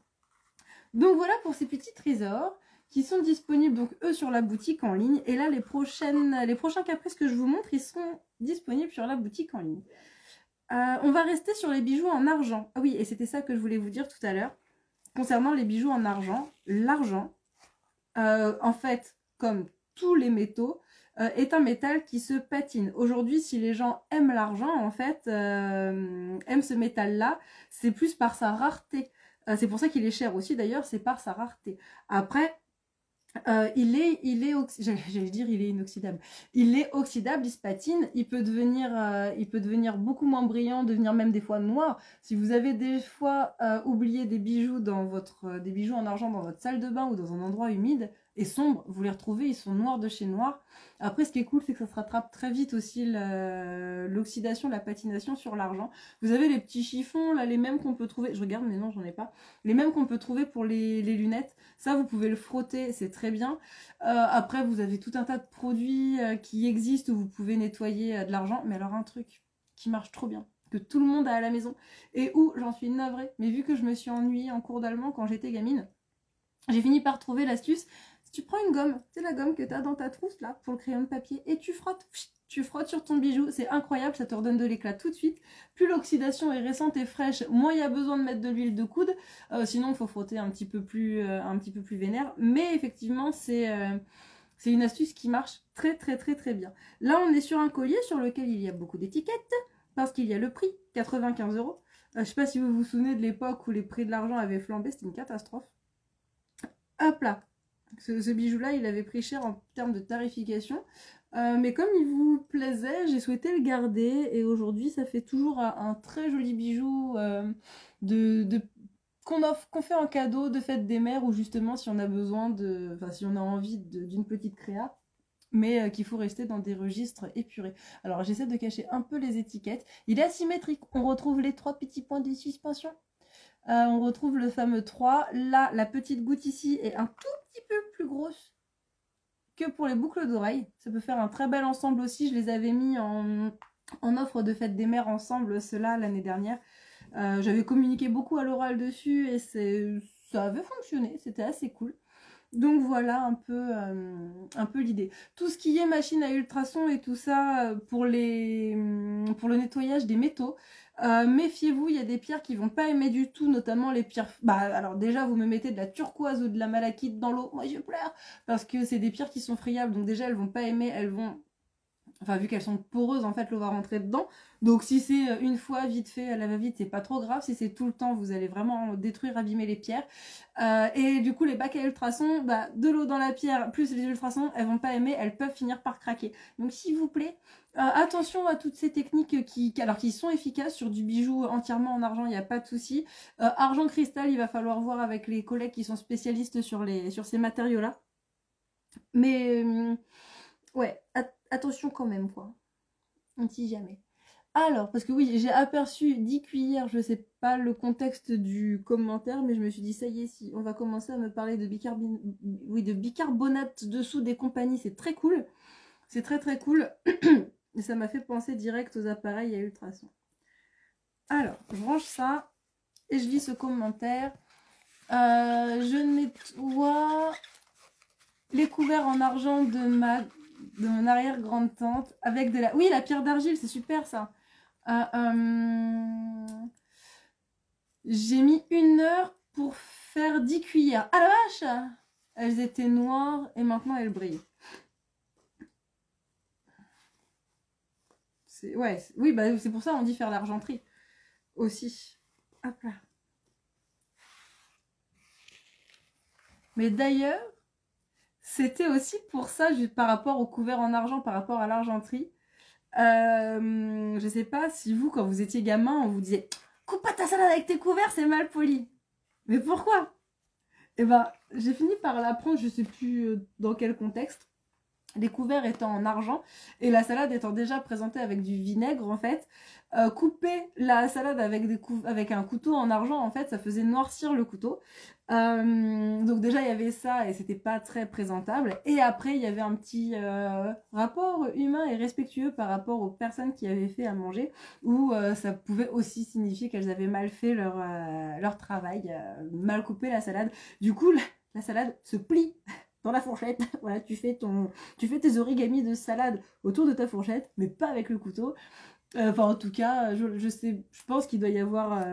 Donc voilà pour ces petits trésors qui sont disponibles donc eux sur la boutique en ligne. Et là les prochains caprices que je vous montre, ils seront disponibles sur la boutique en ligne. On va rester sur les bijoux en argent. Ah oui, et c'était ça que je voulais vous dire tout à l'heure. Concernant les bijoux en argent, l'argent, en fait, comme tous les métaux, est un métal qui se patine. Aujourd'hui, si les gens aiment l'argent, en fait, aiment ce métal-là, c'est plus par sa rareté. C'est pour ça qu'il est cher aussi, d'ailleurs, c'est par sa rareté. Après, il est inoxydable. Il est oxydable, il se patine, il peut devenir beaucoup moins brillant, devenir même des fois noir. Si vous avez des fois oublié des bijoux des bijoux en argent dans votre salle de bain ou dans un endroit humide et sombre, vous les retrouvez, ils sont noirs de chez noir. Après, ce qui est cool, c'est que ça se rattrape très vite aussi l'oxydation, la patination sur l'argent. Vous avez les petits chiffons, là, les mêmes qu'on peut trouver. Je regarde, mais non, j'en ai pas. Les mêmes qu'on peut trouver pour les lunettes. Ça, vous pouvez le frotter, c'est très bien. Après, vous avez tout un tas de produits qui existent où vous pouvez nettoyer de l'argent. Mais alors, un truc qui marche trop bien, que tout le monde a à la maison, et où j'en suis navrée. Mais vu que je me suis ennuyée en cours d'allemand quand j'étais gamine, j'ai fini par trouver l'astuce. Tu prends une gomme, c'est la gomme que tu as dans ta trousse là pour le crayon de papier et tu frottes sur ton bijou, c'est incroyable, ça te redonne de l'éclat tout de suite. Plus l'oxydation est récente et fraîche, moins il y a besoin de mettre de l'huile de coude, sinon il faut frotter un petit peu plus vénère, mais effectivement c'est une astuce qui marche très bien. Là on est sur un collier sur lequel il y a beaucoup d'étiquettes, parce qu'il y a le prix, 95 €. Je sais pas si vous vous souvenez de l'époque où les prix de l'argent avaient flambé, c'était une catastrophe. Hop là. Ce bijou-là, il avait pris cher en termes de tarification. Mais comme il vous plaisait, j'ai souhaité le garder. Et aujourd'hui, ça fait toujours un très joli bijou qu'on fait en cadeau de fête des mères. Ou justement, si on a besoin si on a envie d'une petite créa. Mais qu'il faut rester dans des registres épurés. Alors, j'essaie de cacher un peu les étiquettes. Il est asymétrique. On retrouve les 3 petits points de suspension. On retrouve le fameux 3. Là, la petite goutte ici est un tout petit peu plus grosse que pour les boucles d'oreilles. Ça peut faire un très bel ensemble aussi. Je les avais mis en offre de fête des mères ensemble, ceux-là, l'année dernière. J'avais communiqué beaucoup à l'oral dessus et ça avait fonctionné. C'était assez cool. Donc voilà un peu l'idée. Tout ce qui est machine à ultrasons et tout ça pour le nettoyage des métaux, méfiez-vous, il y a des pierres qui vont pas aimer du tout, notamment les pierres... alors déjà, vous me mettez de la turquoise ou de la malachite dans l'eau, moi je pleure, parce que c'est des pierres qui sont friables, donc déjà elles vont pas aimer, elles vont... Enfin, vu qu'elles sont poreuses, en fait, l'eau va rentrer dedans. Donc, si c'est une fois, vite fait, à la va-vite, c'est pas trop grave. Si c'est tout le temps, vous allez vraiment détruire, abîmer les pierres. Et du coup, les bacs à ultrasons, de l'eau dans la pierre, plus les ultrasons, elles vont pas aimer, elles peuvent finir par craquer. Donc, s'il vous plaît, attention à toutes ces techniques qui sont efficaces sur du bijou entièrement en argent, il n'y a pas de souci. Argent cristal, il va falloir voir avec les collègues qui sont spécialistes sur ces matériaux-là. Mais... ouais, attention quand même, quoi. On ne sait jamais. Alors, parce que oui, j'ai aperçu 10 cuillères, je sais pas le contexte du commentaire, mais je me suis dit, ça y est, si on va commencer à me parler de bicarbonate de soude et compagnie, c'est très cool. C'est très cool. Et ça m'a fait penser direct aux appareils à ultrasons. Alors, je range ça et je lis ce commentaire. Je nettoie les couverts en argent de mon arrière-grande-tante avec de la... Oui, la pierre d'argile, c'est super ça. J'ai mis 1 heure pour faire 10 cuillères. Ah la vache! Elles étaient noires et maintenant elles brillent. Ouais, oui, c'est pour ça on dit faire l'argenterie aussi. Hop là. Mais d'ailleurs, c'était aussi pour ça, juste par rapport au couvert en argent, par rapport à l'argenterie. Je sais pas si vous, quand vous étiez gamin, on vous disait « Coupe pas ta salade avec tes couverts, c'est mal poli ». Mais pourquoi? Et j'ai fini par l'apprendre, je sais plus dans quel contexte. les couverts étant en argent et la salade étant déjà présentée avec du vinaigre en fait. Couper la salade avec un couteau en argent, en fait, ça faisait noircir le couteau. Donc déjà, il y avait ça et c'était pas très présentable. Et après, il y avait un petit rapport humain et respectueux par rapport aux personnes qui avaient fait à manger, où ça pouvait aussi signifier qu'elles avaient mal fait leur travail, mal coupé la salade. Du coup, la salade se plie dans la fourchette. Voilà, tu fais tes origamis de salade autour de ta fourchette, mais pas avec le couteau. Enfin, en tout cas, je pense qu'il doit y avoir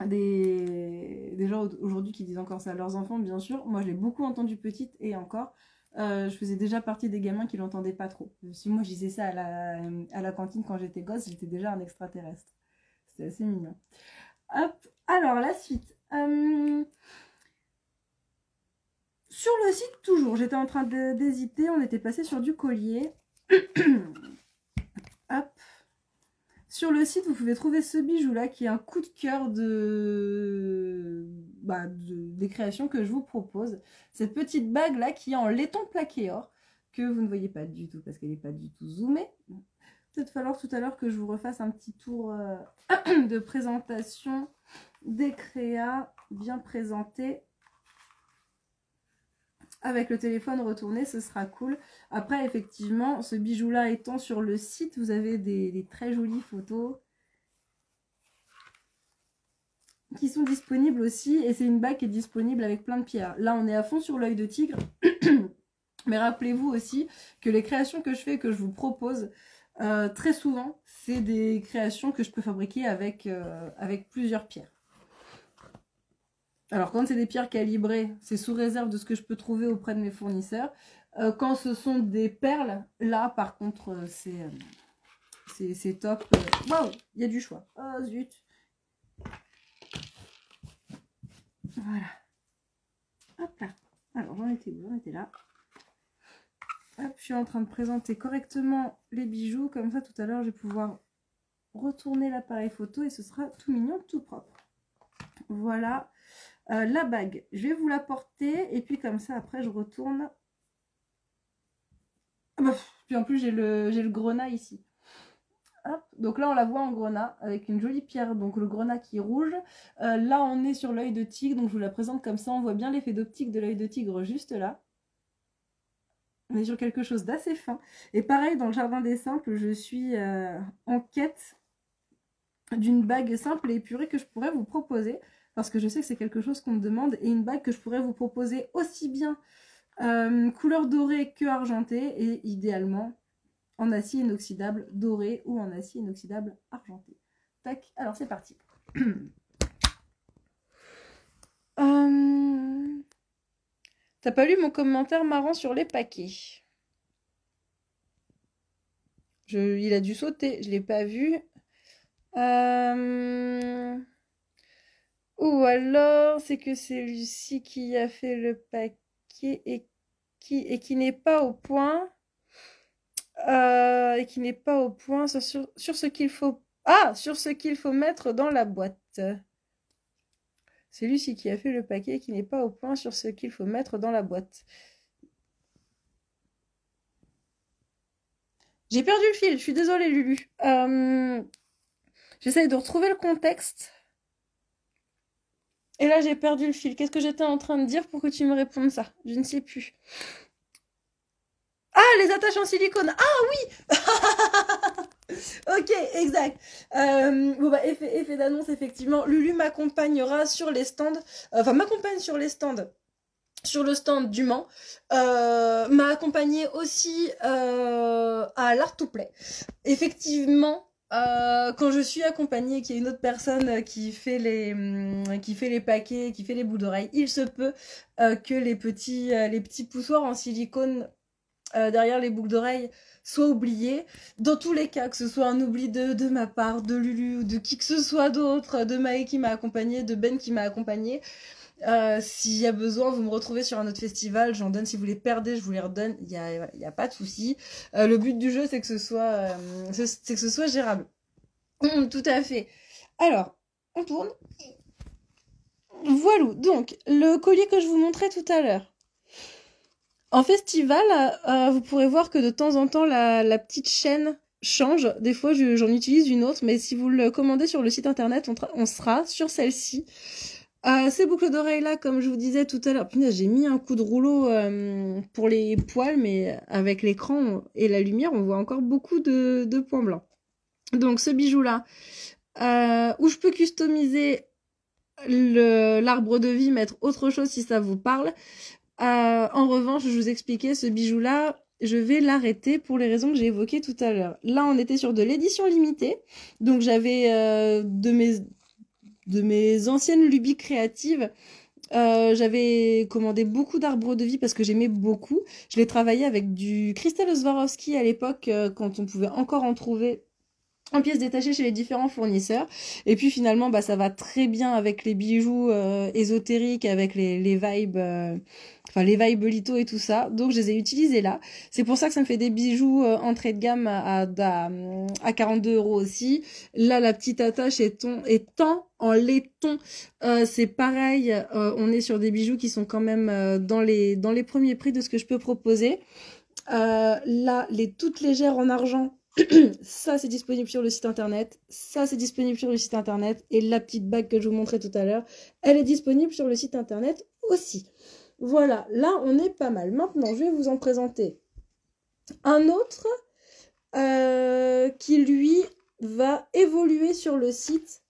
des gens aujourd'hui qui disent encore ça à leurs enfants, bien sûr. Moi, je l'ai beaucoup entendu petite et encore. Je faisais déjà partie des gamins qui l'entendaient pas trop. Si moi, je disais ça à la cantine quand j'étais gosse, j'étais déjà un extraterrestre. C'était assez mignon. Hop, alors la suite. Sur le site, toujours, j'étais en train d'hésiter. On était passé sur du collier. Hop. Sur le site, vous pouvez trouver ce bijou-là qui est un coup de cœur des créations que je vous propose. Cette petite bague-là qui est en laiton plaqué or, que vous ne voyez pas du tout parce qu'elle n'est pas du tout zoomée. Peut-être falloir tout à l'heure que je vous refasse un petit tour de présentation des créas bien présentés. Avec le téléphone retourné, ce sera cool. Après, effectivement, ce bijou-là étant sur le site, vous avez des très jolies photos qui sont disponibles aussi. Et c'est une bague qui est disponible avec plein de pierres. Là, on est à fond sur l'œil de tigre. Mais rappelez-vous aussi que les créations que je fais, que je vous propose, très souvent, c'est des créations que je peux fabriquer avec plusieurs pierres. Alors, quand c'est des pierres calibrées, c'est sous réserve de ce que je peux trouver auprès de mes fournisseurs. Quand ce sont des perles, là, par contre, c'est top. Waouh, il y a du choix. Oh, zut. Voilà. Hop là. Alors, j'en étais où? J'en étais là. Hop, je suis en train de présenter correctement les bijoux. Comme ça, tout à l'heure, je vais pouvoir retourner l'appareil photo et ce sera tout mignon, tout propre. Voilà. La bague, je vais vous la porter et puis comme ça après je retourne. Puis en plus j'ai le grenat ici. Hop. Donc là on la voit en grenat avec une jolie pierre, donc le grenat qui est rouge. Là on est sur l'œil de tigre, donc je vous la présente comme ça, on voit bien l'effet d'optique de l'œil de tigre juste là. On est sur quelque chose d'assez fin. Et pareil dans le jardin des simples, je suis en quête d'une bague simple et épurée que je pourrais vous proposer. Parce que je sais que c'est quelque chose qu'on me demande. Et une bague que je pourrais vous proposer aussi bien couleur dorée que argentée. Et idéalement en acier inoxydable doré ou en acier inoxydable argenté. Tac, alors c'est parti. T'as pas lu mon commentaire marrant sur les paquets? Il a dû sauter, je l'ai pas vu. Ou alors, c'est que c'est Lucie qui a fait le paquet et qui n'est pas au point. Et qui n'est pas au point sur ce qu'il faut... Ah, sur ce qu'il faut mettre dans la boîte. C'est Lucie qui a fait le paquet et qui n'est pas au point sur ce qu'il faut mettre dans la boîte. J'ai perdu le fil, je suis désolée Lulu. J'essaye de retrouver le contexte. Et là, j'ai perdu le fil. Qu'est-ce que j'étais en train de dire pour que tu me répondes ça? Je ne sais plus. Ah, les attaches en silicone. Ah oui. Ok, exact. Bon bah, effet d'annonce, effectivement. Lulu m'accompagnera sur les stands. Enfin, m'accompagne sur les stands. Sur le stand du Mans. M'a accompagné aussi à l'Art to Play. Effectivement, quand je suis accompagnée et qu'il y a une autre personne qui fait les paquets, qui fait les boules d'oreilles, il se peut que les petits poussoirs en silicone derrière les boucles d'oreilles soient oubliés. Dans tous les cas, que ce soit un oubli de ma part, de Lulu ou de qui que ce soit d'autre, de Maë qui m'a accompagnée, de Ben qui m'a accompagnée, s'il y a besoin, vous me retrouvez sur un autre festival, j'en donne. Si vous les perdez, je vous les redonne. Il y a pas de souci. Le but du jeu, c'est que ce soit gérable. Tout à fait. Alors, on tourne. Voilà. Donc, le collier que je vous montrais tout à l'heure. En festival, vous pourrez voir que de temps en temps, la petite chaîne change. Des fois, j'en utilise une autre, mais si vous le commandez sur le site internet, on sera sur celle-ci. Ces boucles d'oreilles là, comme je vous disais tout à l'heure, punaise, j'ai mis un coup de rouleau pour les poils, mais avec l'écran et la lumière, on voit encore beaucoup de points blancs. Donc ce bijou là, où je peux customiser l'arbre de vie, mettre autre chose si ça vous parle. En revanche, je vous expliquais, ce bijou là, je vais l'arrêter pour les raisons que j'ai évoquées tout à l'heure. Là, on était sur de l'édition limitée, donc j'avais de mes anciennes lubies créatives. J'avais commandé beaucoup d'arbres de vie parce que j'aimais beaucoup. Je l'ai travaillé avec du cristal Swarovski à l'époque, quand on pouvait encore en trouver en pièces détachées chez les différents fournisseurs. Et puis finalement, bah, ça va très bien avec les bijoux ésotériques, avec les vibes... Enfin, les vibes Lito et tout ça. Donc, je les ai utilisés là. C'est pour ça que ça me fait des bijoux entrée de gamme à 42 € aussi. Là, la petite attache étant en laiton. C'est pareil. On est sur des bijoux qui sont quand même dans les premiers prix de ce que je peux proposer. Là, les toutes légères en argent. Ça, c'est disponible sur le site internet. Ça, c'est disponible sur le site internet. Et la petite bague que je vous montrais tout à l'heure, elle est disponible sur le site internet aussi. Voilà, là on est pas mal. Maintenant, je vais vous en présenter un autre qui lui va évoluer sur le site.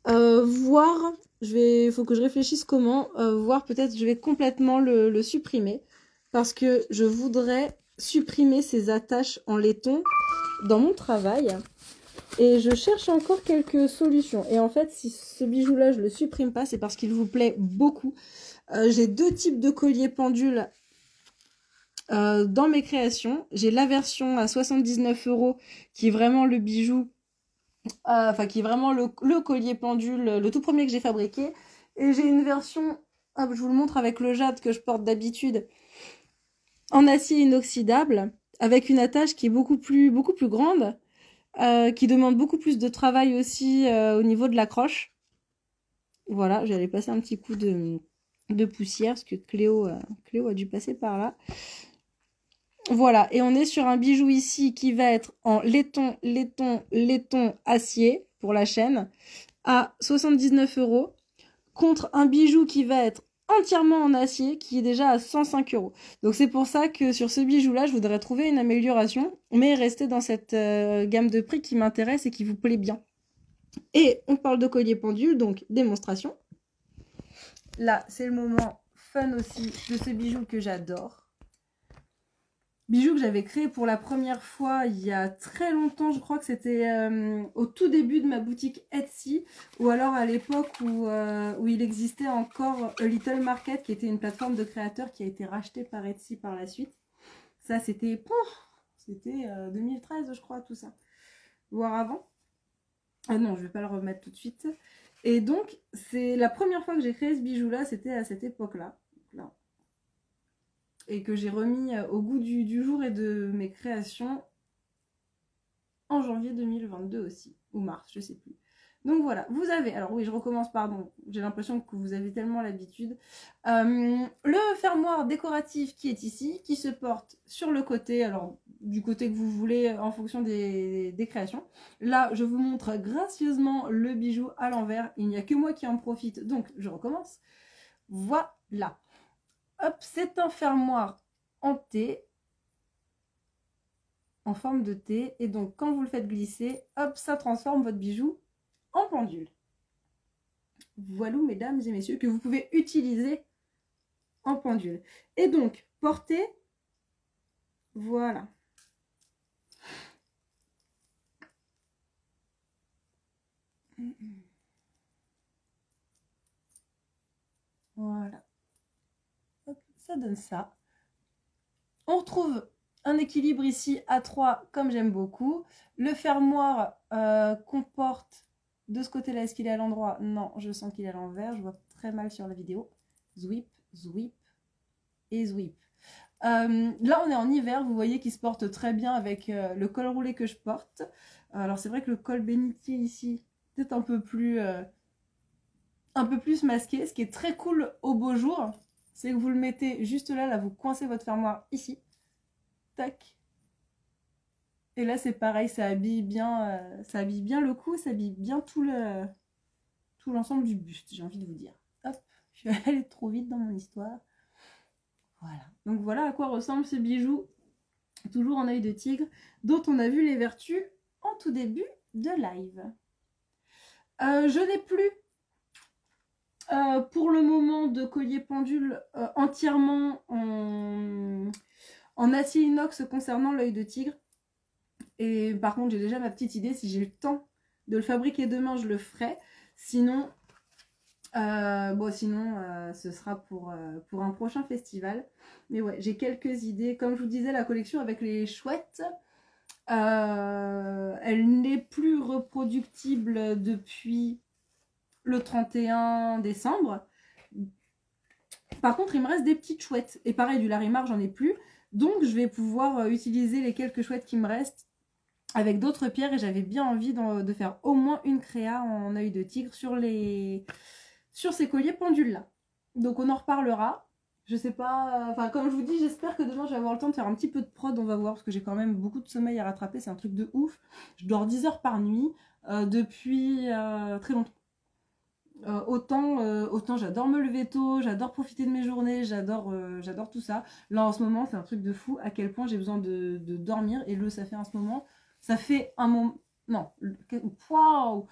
Voir, faut que je réfléchisse comment, voir peut-être je vais complètement le supprimer parce que je voudrais supprimer ces attaches en laiton dans mon travail. Et je cherche encore quelques solutions. Et en fait, si ce bijou-là, je le supprime pas, c'est parce qu'il vous plaît beaucoup. J'ai deux types de colliers pendules dans mes créations. J'ai la version à 79 € qui est vraiment le bijou, enfin qui est vraiment le collier pendule, le tout premier que j'ai fabriqué. Et j'ai une version, hop, je vous le montre avec le jade que je porte d'habitude, en acier inoxydable, avec une attache qui est beaucoup plus grande, qui demande beaucoup plus de travail aussi au niveau de l'accroche. Voilà, j'allais passer un petit coup de poussière parce que Cléo a dû passer par là. Voilà, et on est sur un bijou ici qui va être en laiton acier pour la chaîne à 79 € contre un bijou qui va être entièrement en acier qui est déjà à 105 €. Donc c'est pour ça que sur ce bijou là je voudrais trouver une amélioration mais rester dans cette gamme de prix qui m'intéresse et qui vous plaît bien. Et on parle de collier pendule, donc démonstration. Là, c'est le moment fun aussi de ce bijou que j'adore. Bijou que j'avais créé pour la première fois il y a très longtemps. Je crois que c'était au tout début de ma boutique Etsy. Ou alors à l'époque où il existait encore A Little Market, qui était une plateforme de créateurs qui a été rachetée par Etsy par la suite. Ça, c'était 2013, je crois, tout ça. Voire avant. Ah non, je vais pas le remettre tout de suite. Et donc, c'est la première fois que j'ai créé ce bijou-là, c'était à cette époque-là. Là. Et que j'ai remis au goût du jour et de mes créations en janvier 2022 aussi. Ou mars, je sais plus. Donc voilà, vous avez... Alors oui, je recommence, pardon. J'ai l'impression que vous avez tellement l'habitude. Le fermoir décoratif qui est ici, qui se porte sur le côté, alors du côté que vous voulez en fonction des créations. Là, je vous montre gracieusement le bijou à l'envers. Il n'y a que moi qui en profite, donc je recommence. Voilà. Hop, c'est un fermoir en T, en forme de T. Et donc, quand vous le faites glisser, hop, ça transforme votre bijou en pendule. Voilà, mesdames et messieurs, que vous pouvez utiliser en pendule. Et donc, porter, voilà. Voilà. Hop, ça donne ça. On retrouve un équilibre ici à 3, comme j'aime beaucoup. Le fermoir comporte de ce côté-là, est-ce qu'il est à l'endroit? Non, je sens qu'il est à l'envers. Je vois très mal sur la vidéo. Zwip, zwip et zwip. Là, on est en hiver. Vous voyez qu'il se porte très bien avec le col roulé que je porte. Alors, c'est vrai que le col bénitier ici, est un peu plus masqué, ce qui est très cool au beau jour. c'est que vous le mettez juste là, là, vous coincez votre fermoir ici. Tac. Et là, c'est pareil, ça habille bien le cou, ça habille bien tout l'ensemble du buste, j'ai envie de vous dire. Hop, je vais aller trop vite dans mon histoire. Voilà. Donc voilà à quoi ressemblent ces bijoux, toujours en œil de tigre, dont on a vu les vertus en tout début de live. Je n'ai plus pour le moment de collier pendule entièrement en acier inox concernant l'œil de tigre. Et par contre, j'ai déjà ma petite idée. Si j'ai le temps de le fabriquer demain, je le ferai. Sinon, ce sera pour un prochain festival. Mais ouais, j'ai quelques idées. Comme je vous disais, la collection avec les chouettes, elle n'est plus reproductible depuis le 31 décembre. Par contre, il me reste des petites chouettes. Et pareil, du Larimar, j'en ai plus. Donc, je vais pouvoir utiliser les quelques chouettes qui me restent avec d'autres pierres. Et j'avais bien envie de faire au moins une créa en œil de tigre sur ces colliers pendules-là. Donc, on en reparlera. Je sais pas... Enfin, comme je vous dis, j'espère que demain, je vais avoir le temps de faire un petit peu de prod. On va voir, parce que j'ai quand même beaucoup de sommeil à rattraper. C'est un truc de ouf. Je dors 10 heures par nuit depuis très longtemps. Autant j'adore me lever tôt, j'adore profiter de mes journées, j'adore tout ça. Là en ce moment c'est un truc de fou à quel point j'ai besoin de dormir. Et ça fait en ce moment, ça fait un moment, non, waouh,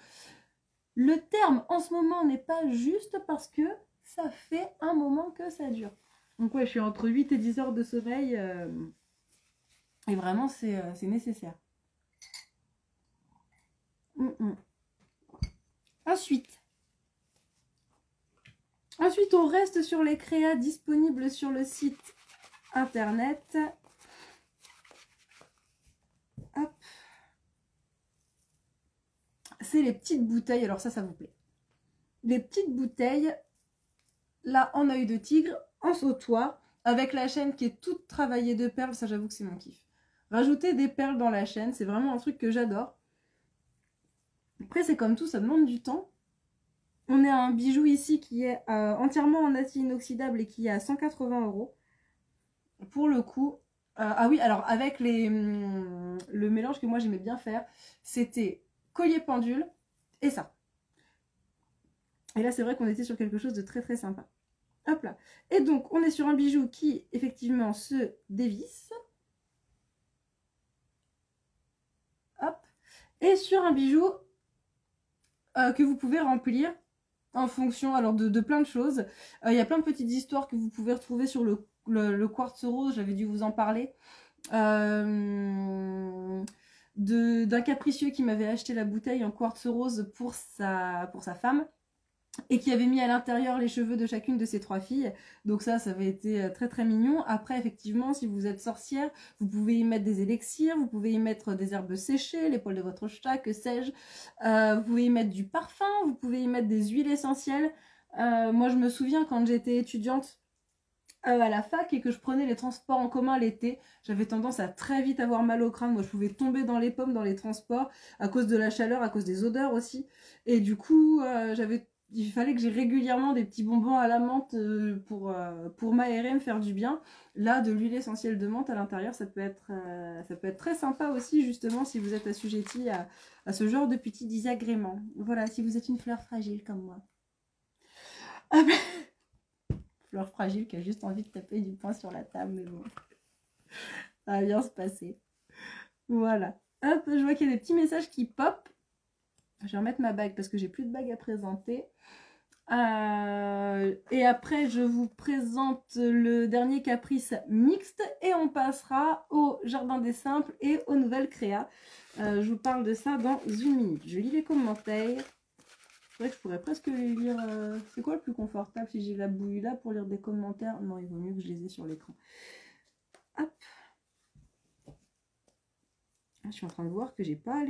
le terme en ce moment n'est pas juste parce que ça fait un moment que ça dure. Donc ouais, je suis entre 8 et 10 heures de sommeil et vraiment c'est nécessaire. Ensuite, on reste sur les créas disponibles sur le site internet. Hop. C'est les petites bouteilles. Alors ça vous plaît. Les petites bouteilles, là, en œil de tigre, en sautoir, avec la chaîne qui est toute travaillée de perles. Ça, j'avoue que c'est mon kiff. Rajouter des perles dans la chaîne, c'est vraiment un truc que j'adore. Après, c'est comme tout, ça demande du temps. On a un bijou ici qui est entièrement en acier inoxydable et qui est à 180 €. Pour le coup, ah oui, alors avec le mélange que moi j'aimais bien faire, c'était collier pendule et ça. Et là, c'est vrai qu'on était sur quelque chose de très très sympa. Hop là. Et donc, on est sur un bijou qui, effectivement, se dévisse. Hop. Et sur un bijou que vous pouvez remplir en fonction alors de plein de choses. Il y a plein de petites histoires que vous pouvez retrouver sur le quartz rose, j'avais dû vous en parler. D'un capricieux qui m'avait acheté la bouteille en quartz rose pour sa femme et qui avait mis à l'intérieur les cheveux de chacune de ses 3 filles. Donc ça avait été très très mignon. Après, effectivement, si vous êtes sorcière, vous pouvez y mettre des élixirs, vous pouvez y mettre des herbes séchées, les poils de votre chat, que sais-je. Vous pouvez y mettre du parfum, vous pouvez y mettre des huiles essentielles. Moi, je me souviens quand j'étais étudiante à la fac et que je prenais les transports en commun l'été, j'avais tendance à très vite avoir mal au crâne. Moi, je pouvais tomber dans les pommes dans les transports à cause de la chaleur, à cause des odeurs aussi. Et du coup, il fallait que j'ai régulièrement des petits bonbons à la menthe pour m'aérer, me faire du bien. Là, de l'huile essentielle de menthe à l'intérieur, ça peut être très sympa aussi, justement, si vous êtes assujetti à ce genre de petits désagréments. Voilà, si vous êtes une fleur fragile comme moi. Ah ben... Fleur fragile qui a juste envie de taper du poing sur la table, mais bon, ça va bien se passer. Voilà. Hop, je vois qu'il y a des petits messages qui pop. Je vais remettre ma bague parce que j'ai plus de bague à présenter. Et après, je vous présente le dernier caprice mixte et on passera au jardin des simples et aux nouvelles créas. Je vous parle de ça dans une minute. Je lis les commentaires. C'est vrai que je pourrais presque les lire. C'est quoi le plus confortable si j'ai la bouille là pour lire des commentaires? Non, il vaut mieux que je les ai sur l'écran. Hop. Je suis en train de voir que j'ai pas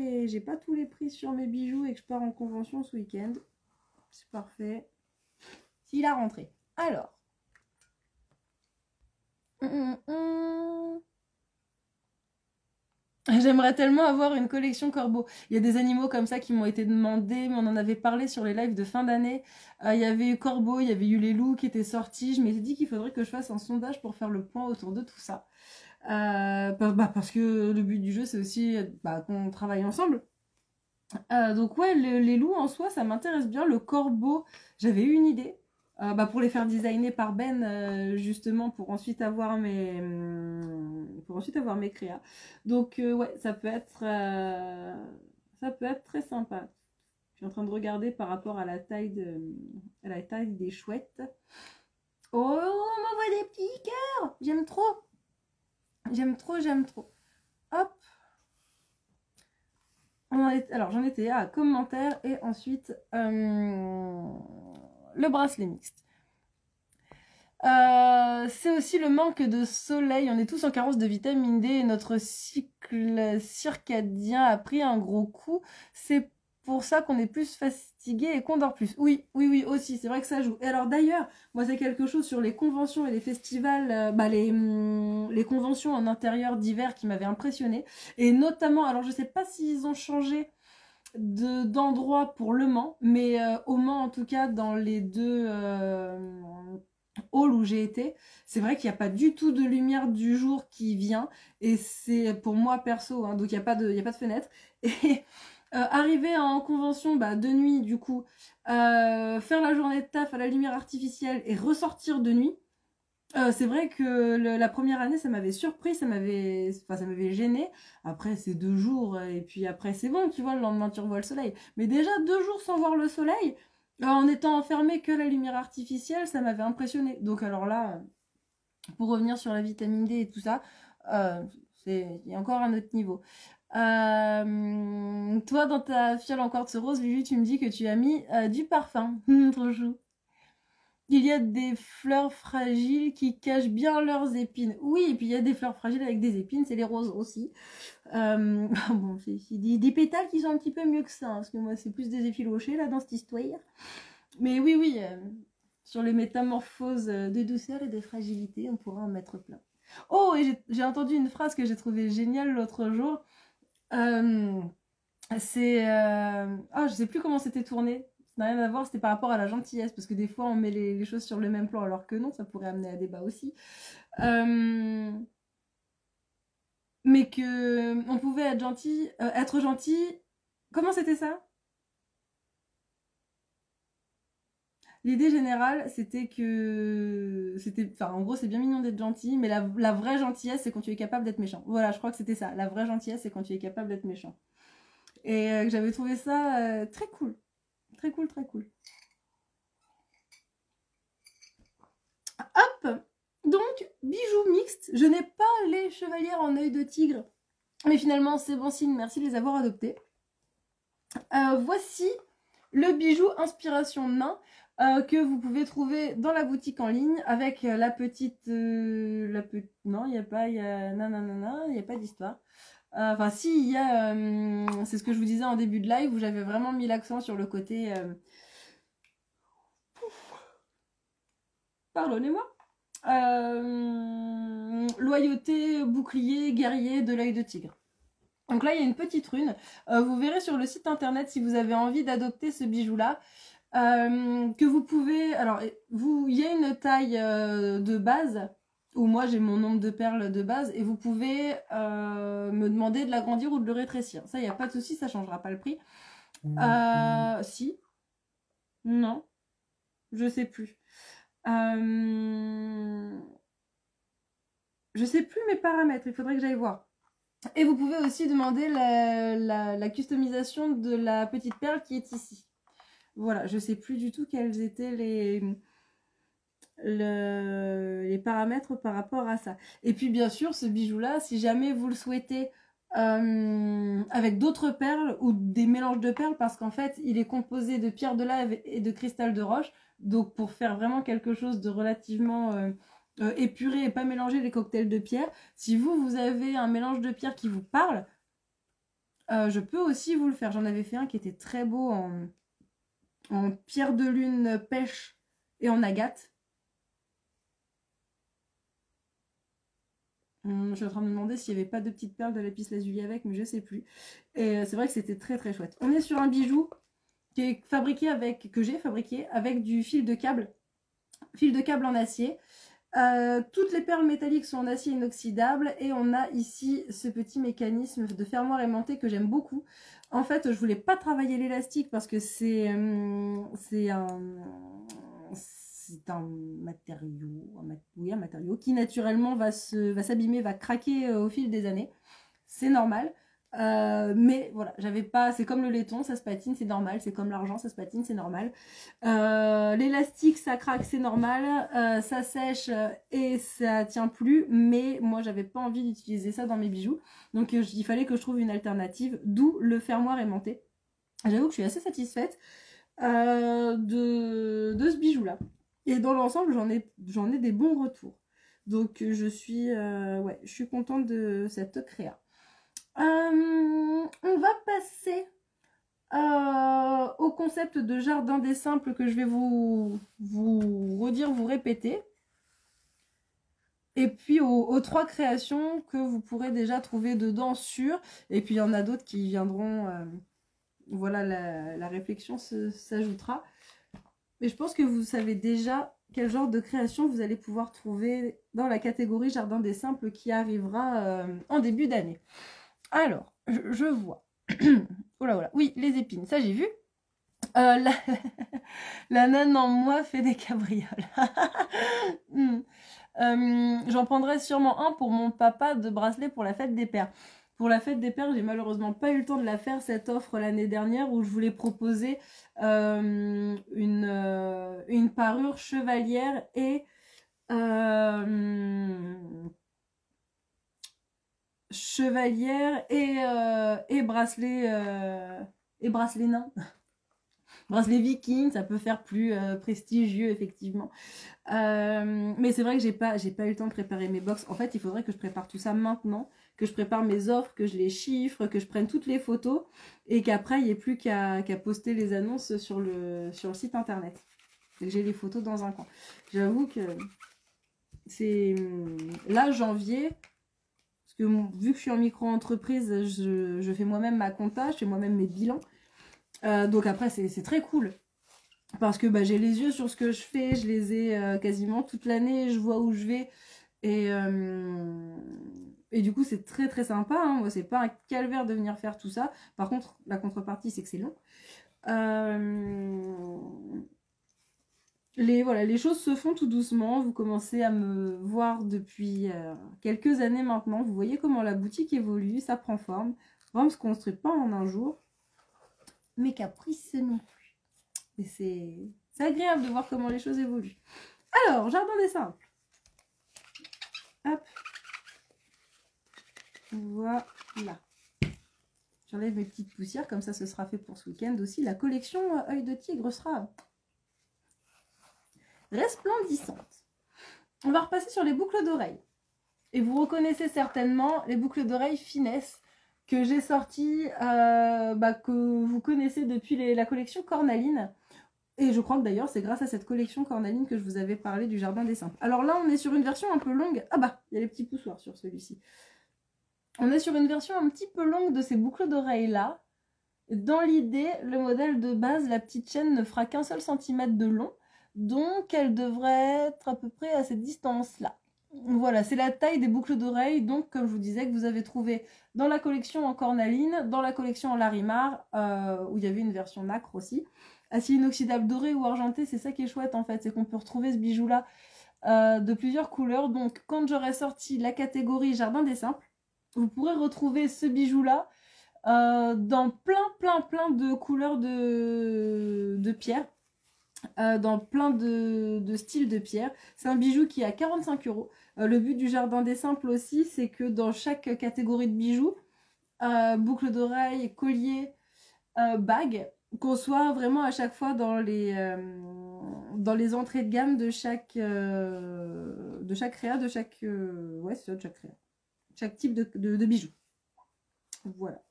tous les prix sur mes bijoux et que je pars en convention ce week-end. C'est parfait. S'il a rentré. Alors. J'aimerais tellement avoir une collection corbeau. Il y a des animaux comme ça qui m'ont été demandés, mais on en avait parlé sur les lives de fin d'année. Il y avait eu corbeau, il y avait eu les loups qui étaient sortis. Je m'étais dit qu'il faudrait que je fasse un sondage pour faire le point autour de tout ça. Parce que le but du jeu, c'est aussi qu'on travaille ensemble. Donc ouais, les loups en soi, ça m'intéresse bien. Le corbeau, j'avais eu une idée. Pour les faire designer par Ben, justement, pour ensuite avoir mes créas. Donc ouais, ça peut être très sympa. Je suis en train de regarder par rapport à à la taille des chouettes. Oh, on m'envoie des petits cœurs. J'aime trop. J'aime trop, j'aime trop. Hop. Alors j'en étais à commentaire et ensuite le bracelet mixte. C'est aussi le manque de soleil. On est tous en carence de vitamine D et notre cycle circadien a pris un gros coup. C'est pour ça qu'on est plus fatigué et qu'on dort plus. Oui, oui, oui, aussi. C'est vrai que ça joue. Et alors d'ailleurs, moi c'est quelque chose sur les conventions et les festivals, les conventions en intérieur d'hiver qui m'avaient impressionné. Et notamment, alors je sais pas s'ils ont changé d'endroit pour Le Mans, mais au Mans en tout cas dans les deux hall où j'ai été, c'est vrai qu'il n'y a pas du tout de lumière du jour qui vient, et c'est pour moi perso, hein, donc il n'y a pas de fenêtre, et arriver en convention de nuit du coup, faire la journée de taf à la lumière artificielle et ressortir de nuit, c'est vrai que la première année ça m'avait surpris, ça m'avait gêné. Après c'est 2 jours et puis après c'est bon, tu vois, le lendemain tu revois le soleil, mais déjà 2 jours sans voir le soleil, en étant enfermé que la lumière artificielle, ça m'avait impressionné. Donc alors là, pour revenir sur la vitamine D et tout ça, il y a encore un autre niveau. Toi, dans ta fiole en quartz rose, Vivi, tu me dis que tu as mis du parfum. Trop chou. Il y a des fleurs fragiles qui cachent bien leurs épines. Oui, et puis il y a des fleurs fragiles avec des épines, c'est les roses aussi. Bon, c'est des pétales qui sont un petit peu mieux que ça, hein, parce que moi c'est plus des effilochés là dans cette histoire. Mais oui, oui, sur les métamorphoses de douceur et de fragilité, on pourra en mettre plein. Oh, et j'ai entendu une phrase que j'ai trouvée géniale l'autre jour. Je sais plus comment c'était tourné. Ça n'a rien à voir, c'était par rapport à la gentillesse, parce que des fois on met les choses sur le même plan alors que non, ça pourrait amener à débat aussi. Mais que on pouvait être gentil, être gentil. Comment c'était ça? L'idée générale, en gros, c'est bien mignon d'être gentil, mais la vraie gentillesse, c'est quand tu es capable d'être méchant. Voilà, je crois que c'était ça. La vraie gentillesse, c'est quand tu es capable d'être méchant. Et j'avais trouvé ça très cool. Très cool, très cool. Hop! Donc, bijoux mixtes. Je n'ai pas les chevalières en œil de tigre. Mais finalement, c'est bon signe. Merci de les avoir adoptés. Voici le bijou inspiration main que vous pouvez trouver dans la boutique en ligne avec la petite... Non, il n'y a pas... Il n'y a pas d'histoire. Enfin, si, il y a... c'est ce que je vous disais en début de live où j'avais vraiment mis l'accent sur le côté... Pardonnez-moi. Loyauté, bouclier, guerrier de l'œil de tigre. Donc là, il y a une petite rune. Vous verrez sur le site internet si vous avez envie d'adopter ce bijou-là. Que vous pouvez... Alors, il y a une taille de base, où moi j'ai mon nombre de perles de base, et vous pouvez me demander de l'agrandir ou de le rétrécir. Ça, il n'y a pas de souci, ça ne changera pas le prix. Si. Non. Je sais plus. Je sais plus mes paramètres, il faudrait que j'aille voir. Et vous pouvez aussi demander la customisation de la petite perle qui est ici. Voilà, je sais plus du tout quels étaient les paramètres par rapport à ça. Et puis bien sûr, ce bijou-là, si jamais vous le souhaitez avec d'autres perles ou des mélanges de perles, parce qu'en fait, il est composé de pierres de lave et de cristal de roche. Donc pour faire vraiment quelque chose de relativement épuré et pas mélanger les cocktails de pierre, si vous avez un mélange de pierres qui vous parle, je peux aussi vous le faire. J'en avais fait un qui était très beau en pierre de lune pêche et en agate. Je suis en train de me demander s'il n'y avait pas de petites perles de lapis lazuli avec, mais je sais plus. Et c'est vrai que c'était très très chouette. On est sur un bijou qui est fabriqué avec, que j'ai fabriqué avec du fil de câble en acier. Toutes les perles métalliques sont en acier inoxydable et on a ici ce petit mécanisme de fermoir aimanté que j'aime beaucoup. En fait, je voulais pas travailler l'élastique parce que c'est un matériau qui naturellement va s'abîmer, va craquer au fil des années. C'est normal. Mais voilà, j'avais pas. C'est comme le laiton, ça se patine, c'est normal. C'est comme l'argent, ça se patine, c'est normal. L'élastique, ça craque, c'est normal. Ça sèche et ça tient plus. Mais moi, j'avais pas envie d'utiliser ça dans mes bijoux. Donc, il fallait que je trouve une alternative. D'où le fermoir aimanté. J'avoue que je suis assez satisfaite de ce bijou-là. Et dans l'ensemble, j'en ai des bons retours. Donc, je suis contente de cette créa. On va passer au concept de jardin des simples que je vais vous redire, vous répéter. Et puis aux 3 créations que vous pourrez déjà trouver dedans sur. Et puis il y en a d'autres qui viendront. Voilà, la réflexion s'ajoutera. Mais je pense que vous savez déjà quel genre de création vous allez pouvoir trouver dans la catégorie jardin des simples qui arrivera en début d'année. Alors, je vois. Oh là, oh là. Oui, les épines, ça j'ai vu. La nonne en moi fait des cabrioles. J'en prendrai sûrement un pour mon papa de bracelet pour la fête des pères. Pour la fête des pères, j'ai malheureusement pas eu le temps de la faire, cette offre l'année dernière où je voulais proposer une parure chevalière et bracelet nain. Bracelet viking, ça peut faire plus prestigieux effectivement. Mais c'est vrai que j'ai pas eu le temps de préparer mes box. En fait, il faudrait que je prépare tout ça maintenant, que je prépare mes offres, que je les chiffre, que je prenne toutes les photos et qu'après il n'y ait plus qu'à poster les annonces sur le site internet. Et que j'ai les photos dans un coin. J'avoue que c'est là janvier. Parce que vu que je suis en micro-entreprise, je fais moi-même ma compta, je fais moi-même mes bilans. Donc après, c'est très cool. Parce que j'ai les yeux sur ce que je fais, je les ai quasiment toute l'année, je vois où je vais. Et du coup, c'est très très sympa. Hein. Moi, c'est pas un calvaire de venir faire tout ça. Par contre, la contrepartie, c'est que c'est long. Les choses se font tout doucement. Vous commencez à me voir depuis quelques années maintenant. Vous voyez comment la boutique évolue, ça prend forme. On ne se construit pas en un jour. Mes caprices non plus. Et c'est agréable de voir comment les choses évoluent. Alors, jardin des simples. Hop. Voilà. J'enlève mes petites poussières, comme ça ce sera fait pour ce week-end aussi. La collection œil de tigre sera resplendissante. On va repasser sur les boucles d'oreilles. Et vous reconnaissez certainement les boucles d'oreilles finesse que j'ai sorties, que vous connaissez depuis la collection Cornaline. Et je crois que d'ailleurs c'est grâce à cette collection Cornaline que je vous avais parlé du jardin des simples. Alors là on est sur une version un peu longue. Ah bah, il y a les petits poussoirs sur celui-ci. On est sur une version un petit peu longue de ces boucles d'oreilles là. Dans l'idée, le modèle de base, la petite chaîne ne fera qu'un seul centimètre de long. Donc elle devrait être à peu près à cette distance-là. Voilà, c'est la taille des boucles d'oreilles, donc comme je vous disais, que vous avez trouvé dans la collection en cornaline, dans la collection en larimar, où il y avait une version nacre aussi. Acier inoxydable doré ou argenté, c'est ça qui est chouette en fait, c'est qu'on peut retrouver ce bijou-là de plusieurs couleurs. Donc quand j'aurai sorti la catégorie jardin des simples, vous pourrez retrouver ce bijou-là dans plein de couleurs de pierre. Dans plein de styles de pierre. C'est un bijou qui est à 45 €. Le but du jardin des simples aussi, c'est que dans chaque catégorie de bijoux, boucle d'oreille, collier, bague, qu'on soit vraiment à chaque fois dans les entrées de gamme de chaque créa, ouais, c'est ça, de chaque créa. Chaque type de bijoux. Voilà.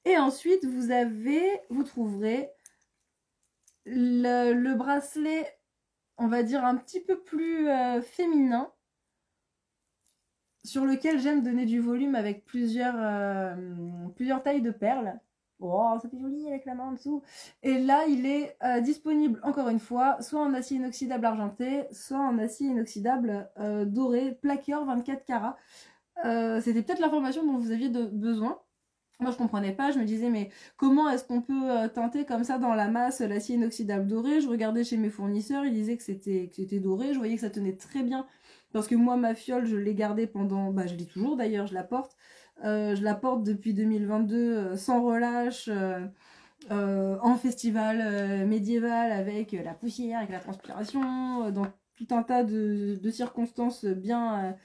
Et ensuite, vous trouverez le bracelet, on va dire un petit peu plus féminin, sur lequel j'aime donner du volume avec plusieurs tailles de perles. Oh, ça fait joli avec la main en dessous. Et là, il est disponible, encore une fois, soit en acier inoxydable argenté, soit en acier inoxydable doré, plaqué or 24 carats. C'était peut-être l'information dont vous aviez besoin. Moi, je comprenais pas. Je me disais, mais comment est-ce qu'on peut teinter comme ça dans la masse l'acier inoxydable doré? Je regardais chez mes fournisseurs, ils disaient que c'était doré. Je voyais que ça tenait très bien. Parce que moi, ma fiole, je l'ai gardée pendant... Bah, je l'ai toujours d'ailleurs, je la porte. Je la porte depuis 2022 sans relâche, en festival médiéval avec la poussière, avec la transpiration, dans tout un tas de circonstances bien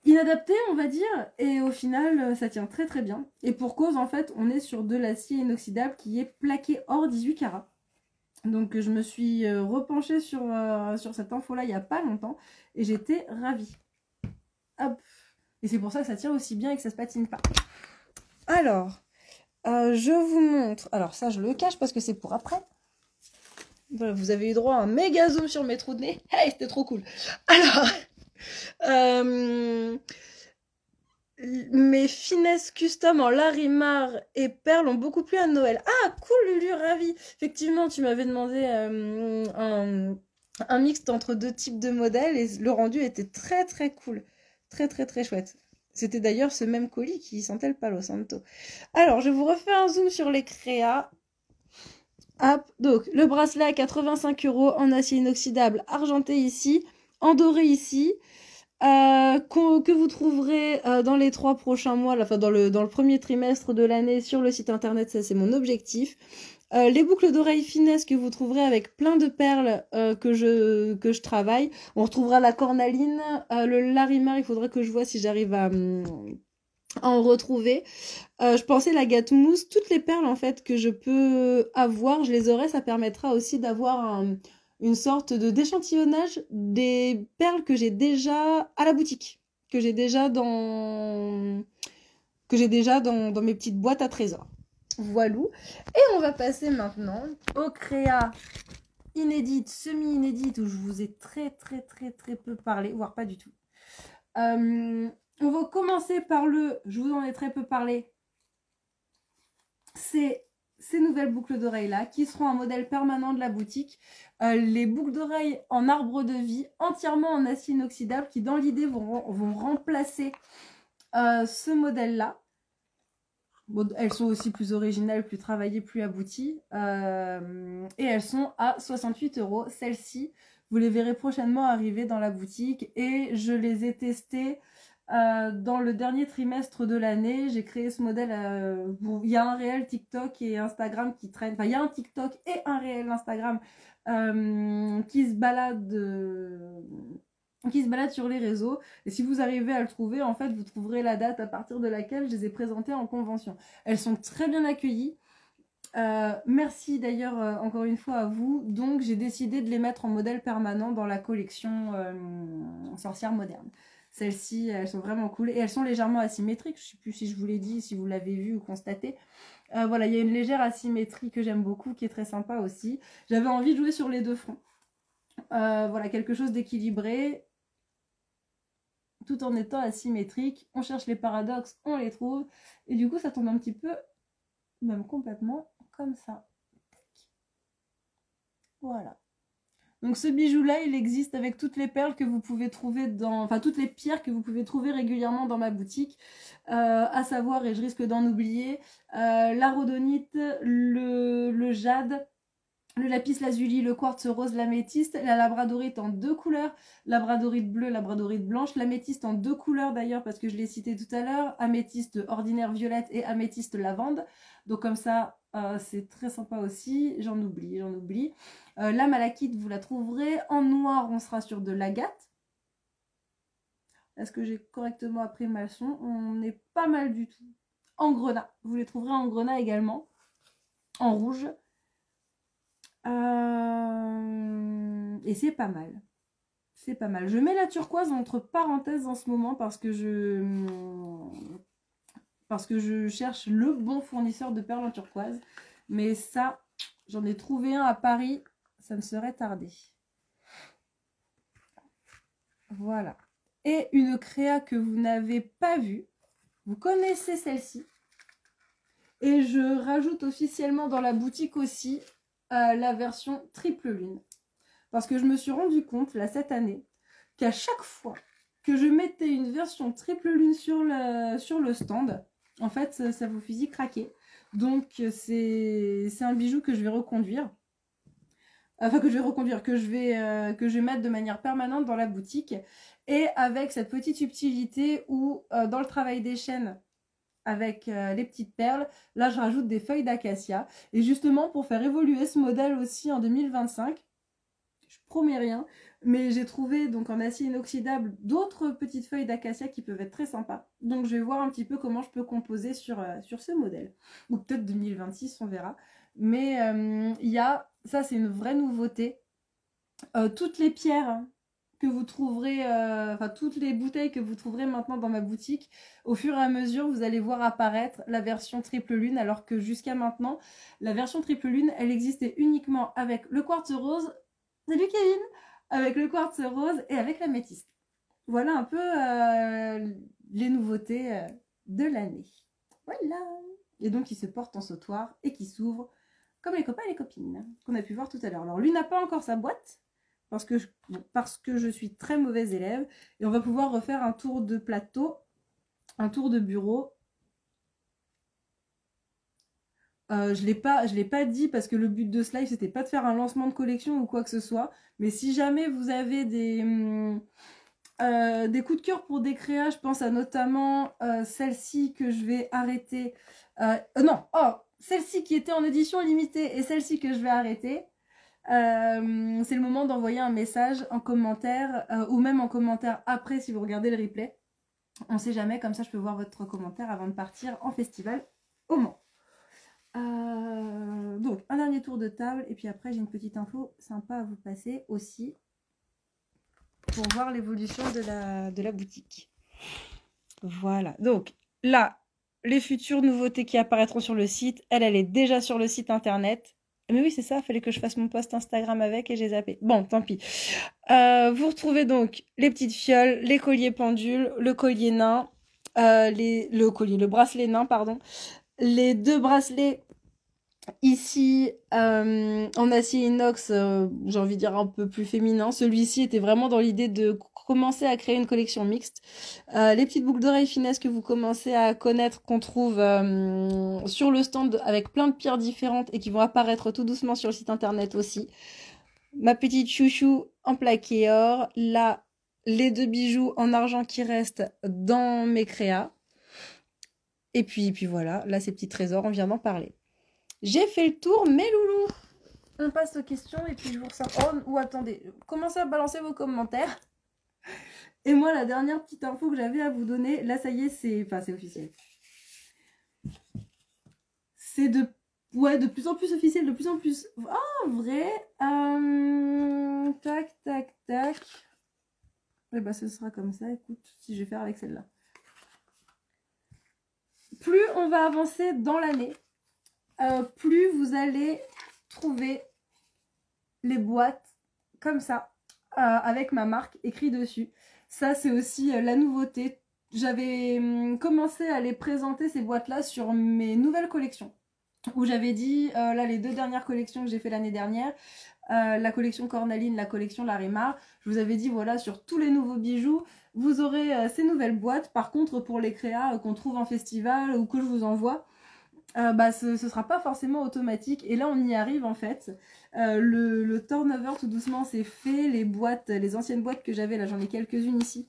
inadaptées, on va dire. Et au final, ça tient très très bien. Et pour cause, en fait, on est sur de l'acier inoxydable qui est plaqué hors 18 carats. Donc je me suis repenchée sur cette info-là il n'y a pas longtemps et j'étais ravie. Hop. Et c'est pour ça que ça tient aussi bien et que ça se patine pas. Alors, je vous montre. Alors ça, je le cache parce que c'est pour après. Voilà, vous avez eu droit à un méga zoom sur mes trous de nez. Hey, c'était trop cool. Alors, mes finesses custom en Larimar et perles ont beaucoup plu à Noël. Ah, cool Lulu, ravie. Effectivement, tu m'avais demandé un mixte entre deux types de modèles et le rendu était très très cool. Très très très chouette. C'était d'ailleurs ce même colis qui sentait le Palo Santo. Alors, je vous refais un zoom sur les créas. Hop, donc le bracelet à 85 € en acier inoxydable argenté ici, en doré ici, que vous trouverez dans les 3 prochains mois, enfin dans le premier trimestre de l'année sur le site internet, ça c'est mon objectif. Les boucles d'oreilles finesse que vous trouverez avec plein de perles que je travaille. On retrouvera la cornaline, le Larimar, il faudrait que je vois si j'arrive à en retrouver. Je pensais la gâte mousse, toutes les perles en fait que je peux avoir, je les aurai, ça permettra aussi d'avoir une sorte d'échantillonnage des perles que j'ai déjà à la boutique, que j'ai déjà dans mes petites boîtes à trésors. Voilà. Et on va passer maintenant au créa inédite, semi-inédite, où je vous ai très très très très peu parlé, voire pas du tout. On va commencer par je vous en ai très peu parlé, c'est ces nouvelles boucles d'oreilles là, qui seront un modèle permanent de la boutique. Les boucles d'oreilles en arbre de vie, entièrement en acier inoxydable, qui dans l'idée vont remplacer ce modèle là. Bon, elles sont aussi plus originales, plus travaillées, plus abouties. Et elles sont à 68 €. Celles-ci, vous les verrez prochainement arriver dans la boutique. Et je les ai testées dans le dernier trimestre de l'année. J'ai créé ce modèle. Il y a un réel TikTok et Instagram qui traînent. Enfin, il y a un TikTok et un réel Instagram qui se baladent sur les réseaux. Et si vous arrivez à le trouver, en fait, vous trouverez la date à partir de laquelle je les ai présentées en convention. Elles sont très bien accueillies. Merci d'ailleurs encore une fois à vous. Donc j'ai décidé de les mettre en modèle permanent dans la collection Sorcière Moderne. Celles-ci, elles sont vraiment cool et elles sont légèrement asymétriques. Je ne sais plus si je vous l'ai dit, si vous l'avez vu ou constaté. Voilà, il y a une légère asymétrie que j'aime beaucoup, qui est très sympa aussi. J'avais envie de jouer sur les deux fronts. Voilà, quelque chose d'équilibré, tout en étant asymétrique. On cherche les paradoxes, on les trouve. Et du coup, ça tombe un petit peu, même complètement, comme ça. Voilà. Donc ce bijou-là, il existe avec toutes les perles que vous pouvez trouver enfin toutes les pierres que vous pouvez trouver régulièrement dans ma boutique. À savoir, et je risque d'en oublier, la rhodonite, le jade, le lapis lazuli, le quartz rose, l'améthyste, la labradorite en 2 couleurs, labradorite bleue, labradorite blanche, l'améthyste en 2 couleurs d'ailleurs parce que je l'ai cité tout à l'heure, améthyste ordinaire violette et améthyste lavande. Donc comme ça, c'est très sympa aussi. J'en oublie. La malachite, vous la trouverez. En noir, on sera sur de l'agate. Est-ce que j'ai correctement appris ma leçon? On est pas mal du tout. En grenat, vous les trouverez en grenat également. En rouge. Et c'est pas mal. C'est pas mal. Je mets la turquoise entre parenthèses en ce moment parce que je cherche le bon fournisseur de perles en turquoise. Mais ça, j'en ai trouvé un à Paris. Ça ne serait tardé. Voilà. et une créa que vous n'avez pas vue. Vous connaissez celle-ci. Et je rajoute officiellement dans la boutique aussi la version triple lune. Parce que je me suis rendu compte, là, cette année, qu'à chaque fois que je mettais une version triple lune sur le stand, en fait, ça vous faisait craquer. Donc, c'est un bijou que je vais reconduire. Enfin, que je vais mettre de manière permanente dans la boutique. Et avec cette petite subtilité où, dans le travail des chaînes, avec les petites perles, là, je rajoute des feuilles d'acacia. Et justement, pour faire évoluer ce modèle aussi en 2025, je promets rien, mais j'ai trouvé donc en acier inoxydable d'autres petites feuilles d'acacia qui peuvent être très sympas. Donc je vais voir un petit peu comment je peux composer sur ce modèle. Ou peut-être 2026, on verra. Mais il y a, ça c'est une vraie nouveauté, toutes les pierres que vous trouverez, enfin toutes les bouteilles que vous trouverez maintenant dans ma boutique, au fur et à mesure vous allez voir apparaître la version triple lune, alors que jusqu'à maintenant la version triple lune elle existait uniquement avec le quartz rose. Salut Kevin! Avec le quartz rose et avec l'améthyste. Voilà un peu les nouveautés de l'année. Voilà! Et donc il se porte en sautoir et qui s'ouvre comme les copains et les copines qu'on a pu voir tout à l'heure. Alors lui n'a pas encore sa boîte parce que je suis très mauvaise élève et on va pouvoir refaire un tour de plateau, un tour de bureau. Je l'ai pas dit parce que le but de ce live c'était pas de faire un lancement de collection ou quoi que ce soit, mais si jamais vous avez des coups de cœur pour des créas, je pense à notamment celle-ci que je vais arrêter, non, oh, celle-ci qui était en édition limitée et celle-ci que je vais arrêter, c'est le moment d'envoyer un message en commentaire ou même en commentaire après si vous regardez le replay, on sait jamais, comme ça je peux voir votre commentaire avant de partir en festival au Mans. Donc un dernier tour de table et puis après j'ai une petite info sympa à vous passer aussi pour voir l'évolution de la boutique. Voilà, donc là les futures nouveautés qui apparaîtront sur le site, elle est déjà sur le site internet. Mais oui c'est ça, il fallait que je fasse mon post Instagram avec et j'ai zappé. Bon tant pis. Vous retrouvez donc les petites fioles, les colliers pendules, le collier nain, le bracelet nain pardon, les deux bracelets ici en acier inox, j'ai envie de dire un peu plus féminin. Celui-ci était vraiment dans l'idée de commencer à créer une collection mixte. Les petites boucles d'oreilles finesse que vous commencez à connaître, qu'on trouve sur le stand avec plein de pierres différentes et qui vont apparaître tout doucement sur le site internet aussi. Ma petite chouchou en plaqué or. Là, les deux bijoux en argent qui restent dans mes créas. Et puis voilà, là ces petits trésors, on vient d'en parler. J'ai fait le tour, mes loulous. On passe aux questions et puis je vous ressors. Oh, ou attendez, commencez à balancer vos commentaires. Et moi, la dernière petite info que j'avais à vous donner, là, ça y est, c'est officiel. C'est de plus en plus officiel, de plus en plus... Oh, vrai. Tac, tac, tac. Et bah, ce sera comme ça, écoute, si je vais faire avec celle-là. Plus on va avancer dans l'année, plus vous allez trouver les boîtes comme ça, avec ma marque écrit dessus. Ça, c'est aussi la nouveauté. J'avais commencé à les présenter, ces boîtes-là, sur mes nouvelles collections. Où j'avais dit, là, les 2 dernières collections que j'ai fait l'année dernière, la collection Cornaline, la collection Larimar, je vous avais dit, voilà, sur tous les nouveaux bijoux, vous aurez ces nouvelles boîtes. Par contre, pour les créas qu'on trouve en festival ou que je vous envoie, bah, ce sera pas forcément automatique. Et là, on y arrive en fait. Le turnover tout doucement c'est fait. Les boîtes, les anciennes boîtes que j'avais, là j'en ai quelques-unes ici.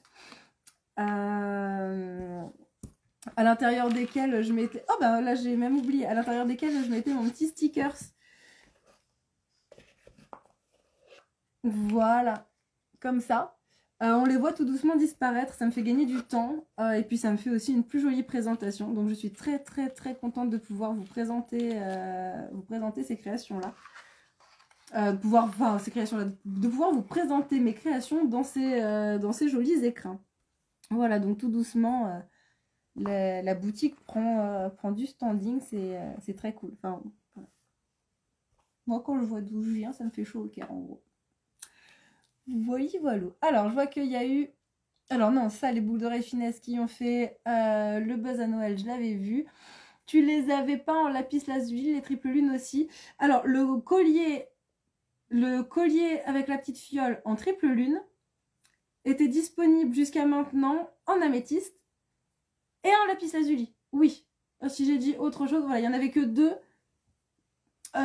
À l'intérieur desquelles je mettais... Oh bah là j'ai même oublié. À l'intérieur desquelles je mettais mon petit stickers. Voilà. Comme ça. On les voit tout doucement disparaître, ça me fait gagner du temps et puis ça me fait aussi une plus jolie présentation. Donc je suis très très très contente de pouvoir vous présenter ces créations-là. De pouvoir vous présenter mes créations dans ces jolis écrins. Voilà, donc tout doucement, la boutique prend du standing, c'est très cool. Enfin, voilà. Moi quand je vois d'où je viens, ça me fait chaud au cœur en gros. Voyez, voilà. Alors, je vois qu'il y a eu Alors non, ça, les boucles d'oreilles finesse qui ont fait le buzz à Noël, je l'avais vu. Tu les avais pas en lapis lazuli, les triple lunes aussi. Alors, le collier avec la petite fiole en triple lune était disponible jusqu'à maintenant en améthyste et en lapis lazuli. Oui. Si j'ai dit autre chose, voilà, il n'y en avait que 2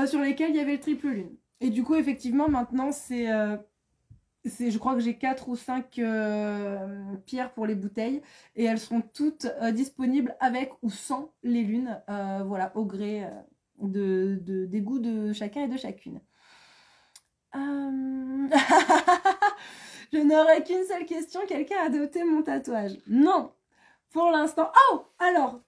sur lesquels il y avait le triple lune. Et du coup, effectivement, maintenant, je crois que j'ai 4 ou 5 pierres pour les bouteilles et elles seront toutes disponibles avec ou sans les lunes, voilà, au gré des goûts de chacun et de chacune. Je n'aurais qu'une seule question, quelqu'un a adopté mon tatouage? Non, pour l'instant. Oh, alors,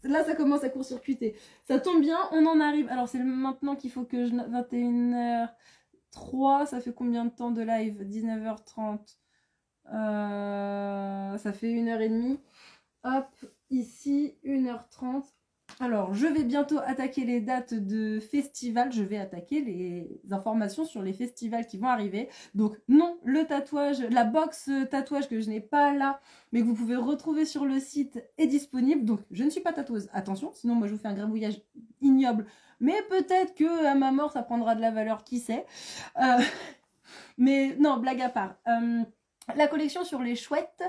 là ça commence à court-circuiter. Ça tombe bien, on en arrive. Alors c'est maintenant qu'il faut que je... 21h03, ça fait combien de temps de live? 19h30. Ça fait 1h30. Hop, ici, 1h30. Alors, je vais bientôt attaquer les dates de festivals. Je vais attaquer les informations sur les festivals qui vont arriver. Donc, non, le tatouage, la box tatouage que je n'ai pas là, mais que vous pouvez retrouver sur le site est disponible. Donc, je ne suis pas tatoueuse. Attention, sinon, moi, je vous fais un gribouillage ignoble. Mais peut-être que à ma mort, ça prendra de la valeur, qui sait. Mais non, blague à part. La collection sur les chouettes,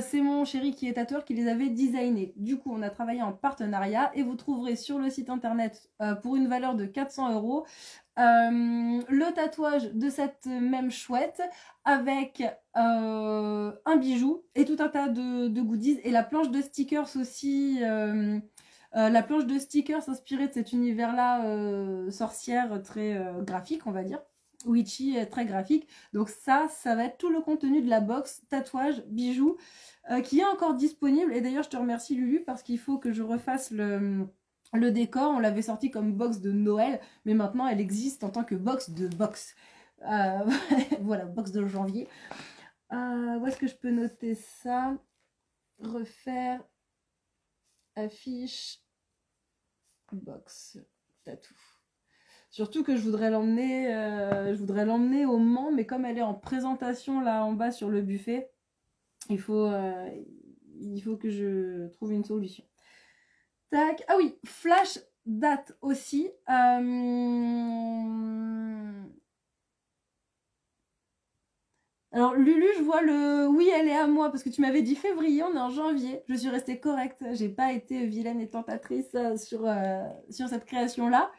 c'est mon chéri qui est tatoueur qui les avait designés. Du coup, on a travaillé en partenariat et vous trouverez sur le site internet pour une valeur de 400 € le tatouage de cette même chouette avec un bijou et tout un tas de goodies et la planche de stickers aussi. La planche de stickers inspirée de cet univers-là sorcière très graphique, on va dire. Witchy, très graphique. Donc ça va être tout le contenu de la box tatouage bijoux qui est encore disponible. Et d'ailleurs, je te remercie Lulu parce qu'il faut que je refasse le décor. On l'avait sorti comme box de Noël, mais maintenant elle existe en tant que box de box. Voilà, box de janvier. Où est-ce que je peux noter ça? Refaire, affiche, box, tatou. Surtout que je voudrais l'emmener au Mans, mais comme elle est en présentation là en bas sur le buffet, il faut que je trouve une solution. Tac. Ah oui, flash date aussi. Alors Lulu, je vois le oui, elle est à moi parce que tu m'avais dit février, on est en janvier. Je suis restée correcte, j'ai pas été vilaine et tentatrice sur cette création là.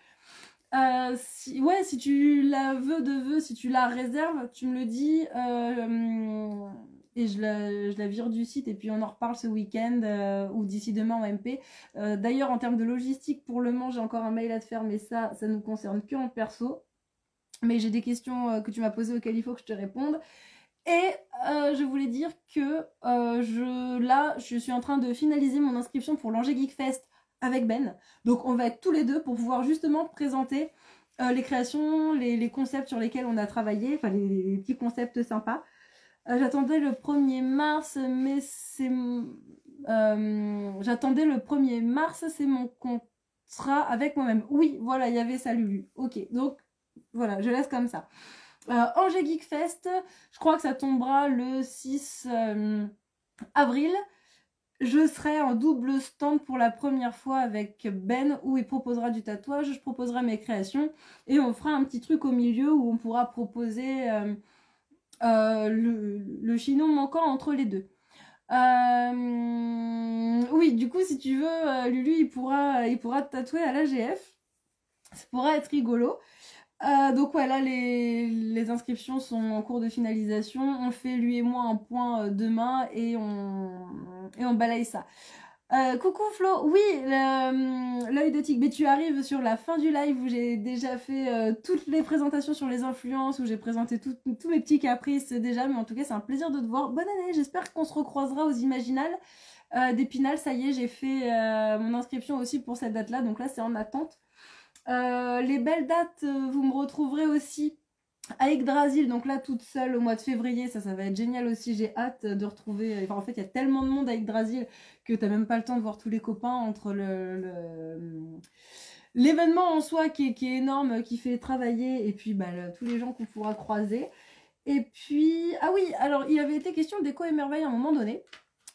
Si tu la veux, si tu la réserves, tu me le dis et je la vire du site et puis on en reparle ce week-end ou d'ici demain en MP. D'ailleurs, en termes de logistique, pour le moment, j'ai encore un mail à te faire, mais ça nous concerne que en perso. Mais j'ai des questions que tu m'as posées auxquelles il faut que je te réponde. Et je voulais dire que je suis en train de finaliser mon inscription pour l'Angers Geek Fest avec Ben. Donc on va être tous les deux pour pouvoir justement présenter les créations, les concepts sur lesquels on a travaillé, enfin les petits concepts sympas. J'attendais le 1er mars, mais c'est... j'attendais le 1er mars, c'est mon contrat avec moi-même. Oui, voilà, il y avait ça, Lulu. Ok, donc voilà, je laisse comme ça. Angers Geek Fest, je crois que ça tombera le 6 avril. Je serai en double stand pour la première fois avec Ben où il proposera du tatouage, je proposerai mes créations et on fera un petit truc au milieu où on pourra proposer le chinon manquant entre les deux. Oui, du coup, si tu veux, Lulu, il pourra te tatouer à l'AGF. Ça pourra être rigolo. Donc voilà, les inscriptions sont en cours de finalisation. On fait lui et moi un point demain et on balaye ça. Coucou Flo, oui, l'œil de tigre, mais tu arrives sur la fin du live où j'ai déjà fait toutes les présentations sur les influences, où j'ai présenté tous mes petits caprices déjà, mais en tout cas c'est un plaisir de te voir. Bonne année, j'espère qu'on se recroisera aux Imaginales d'Épinal. Ça y est, j'ai fait mon inscription aussi pour cette date-là, donc là c'est en attente. Les belles dates, vous me retrouverez aussi à Yggdrasil, donc là toute seule au mois de février, ça va être génial aussi, j'ai hâte de retrouver, enfin en fait il y a tellement de monde à Yggdrasil que t'as même pas le temps de voir tous les copains entre l'événement en soi qui est énorme, qui fait travailler, et puis tous les gens qu'on pourra croiser. Et puis, ah oui, alors il avait été question d'Eco et Merveille à un moment donné.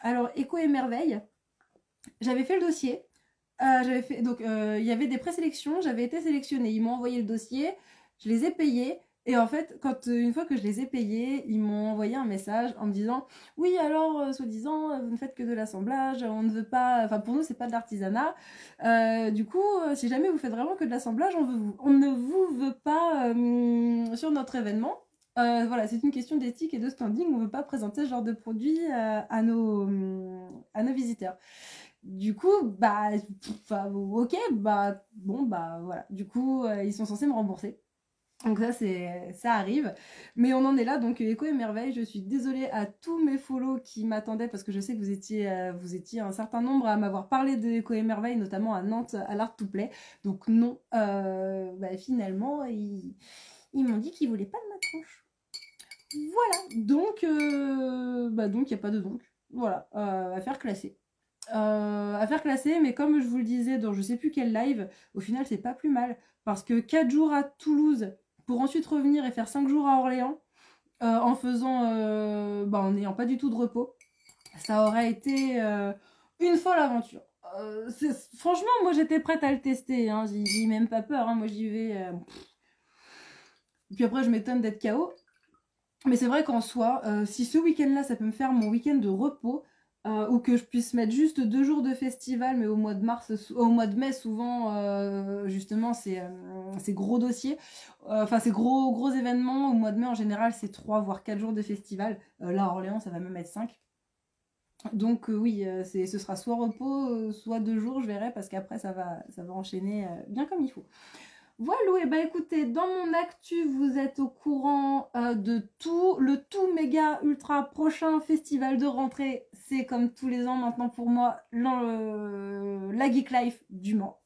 Alors, Eco et Merveille, j'avais fait le dossier. J'avais fait, donc, il y avait des présélections, j'avais été sélectionnée. Ils m'ont envoyé le dossier, je les ai payés. Et en fait, une fois que je les ai payés, ils m'ont envoyé un message en me disant oui, alors, soi-disant, vous ne faites que de l'assemblage, on ne veut pas. Enfin, pour nous, c'est pas de l'artisanat. Du coup, si jamais vous faites vraiment que de l'assemblage, on ne vous veut pas sur notre événement. Voilà, c'est une question d'éthique et de standing. On ne veut pas présenter ce genre de produit à nos visiteurs. Du coup, bah, ok, bah, bon, bah, voilà. Du coup, ils sont censés me rembourser. Donc ça arrive. Mais on en est là, donc Eco et Merveille, je suis désolée à tous mes follow qui m'attendaient, parce que je sais que vous étiez un certain nombre à m'avoir parlé de Eco et Merveille, notamment à Nantes, à l'Art to Play. Donc non, bah, finalement, ils m'ont dit qu'ils voulaient pas de ma tronche. Voilà, donc il n'y a pas de donc. Voilà, affaire classée. Affaire classée, mais comme je vous le disais dans je sais plus quel live, au final c'est pas plus mal. Parce que 4 jours à Toulouse, pour ensuite revenir et faire 5 jours à Orléans, en n'ayant pas du tout de repos, ça aurait été une folle aventure. Franchement, moi j'étais prête à le tester, hein. J'ai même pas peur, hein. Moi j'y vais. Puis après, je m'étonne d'être KO. Mais c'est vrai qu'en soi, si ce week-end-là, ça peut me faire mon week-end de repos, ou que je puisse mettre juste 2 jours de festival, mais au mois de mai, souvent, justement, c'est gros dossiers. Enfin, c'est gros événements. Au mois de mai, en général, c'est 3 voire 4 jours de festival. Là, à Orléans, ça va même être 5. Donc oui, ce sera soit repos, soit 2 jours, je verrai, parce qu'après, ça va enchaîner bien comme il faut. Voilà, et bah écoutez, dans mon actu, vous êtes au courant de le tout méga ultra prochain festival de rentrée. C'est comme tous les ans maintenant pour moi, la Geek Life du Mans.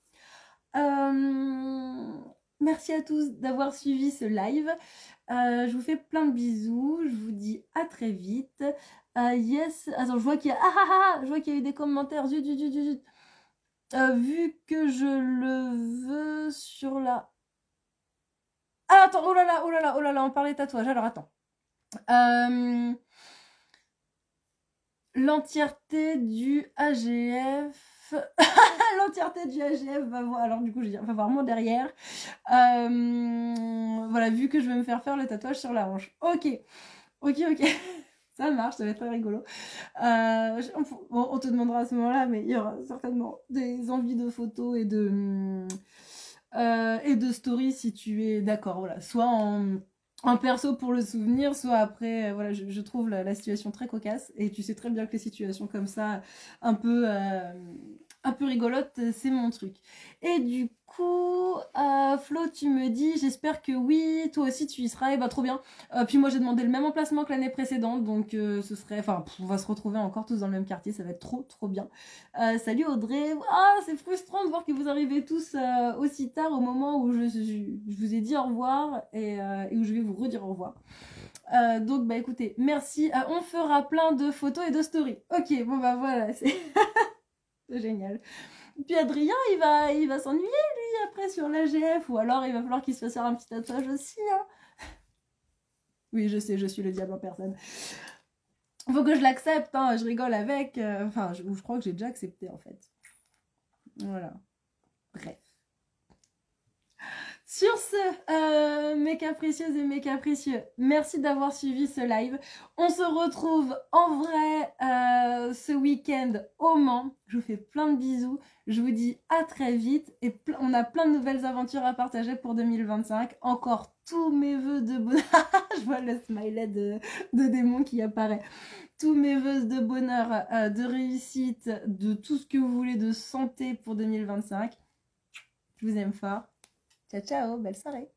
Merci à tous d'avoir suivi ce live. Je vous fais plein de bisous. Je vous dis à très vite. Yes, attends, je vois qu'il y a eu des commentaires. Zut. Vu que je le veux sur la... Ah, attends, oh là là, on parlait tatouage, alors attends. L'entièreté du AGF... L'entièreté du AGF va voir... Alors du coup, va voir mon derrière. Voilà, vu que je vais me faire le tatouage sur la hanche. Ok. Ça marche, ça va être très rigolo. On te demandera à ce moment-là, mais il y aura certainement des envies de photos et de stories si tu es d'accord. Voilà, soit en perso pour le souvenir, soit après. Voilà, je trouve la situation très cocasse, et tu sais très bien que les situations comme ça, un peu rigolote, c'est mon truc. Et du coup, Flo, tu me dis, j'espère que oui, toi aussi tu y seras, et bah trop bien. Puis moi j'ai demandé le même emplacement que l'année précédente, donc ce serait, enfin, on va se retrouver encore tous dans le même quartier, ça va être trop bien. Salut Audrey. Ah, c'est frustrant de voir que vous arrivez tous aussi tard, au moment où je vous ai dit au revoir, et où je vais vous redire au revoir. Donc bah écoutez, merci. On fera plein de photos et de stories. Ok, bon bah voilà, c'est génial. Puis Adrien, il va s'ennuyer, lui, après, sur l'AGF. Ou alors, il va falloir qu'il se fasse faire un petit tatouage aussi, hein. Oui, je sais, je suis le diable en personne. Faut que je l'accepte, hein, je rigole avec. Enfin, je crois que j'ai déjà accepté, en fait. Voilà. Bref. Sur ce, mes capricieuses et mes capricieux, merci d'avoir suivi ce live. On se retrouve en vrai ce week-end au Mans. Je vous fais plein de bisous. Je vous dis à très vite. Et on a plein de nouvelles aventures à partager pour 2025. Encore tous mes vœux de bonheur. Je vois le smiley de démon qui apparaît. Tous mes vœux de bonheur, de réussite, de tout ce que vous voulez, de santé pour 2025. Je vous aime fort. Ciao, ciao, belle soirée.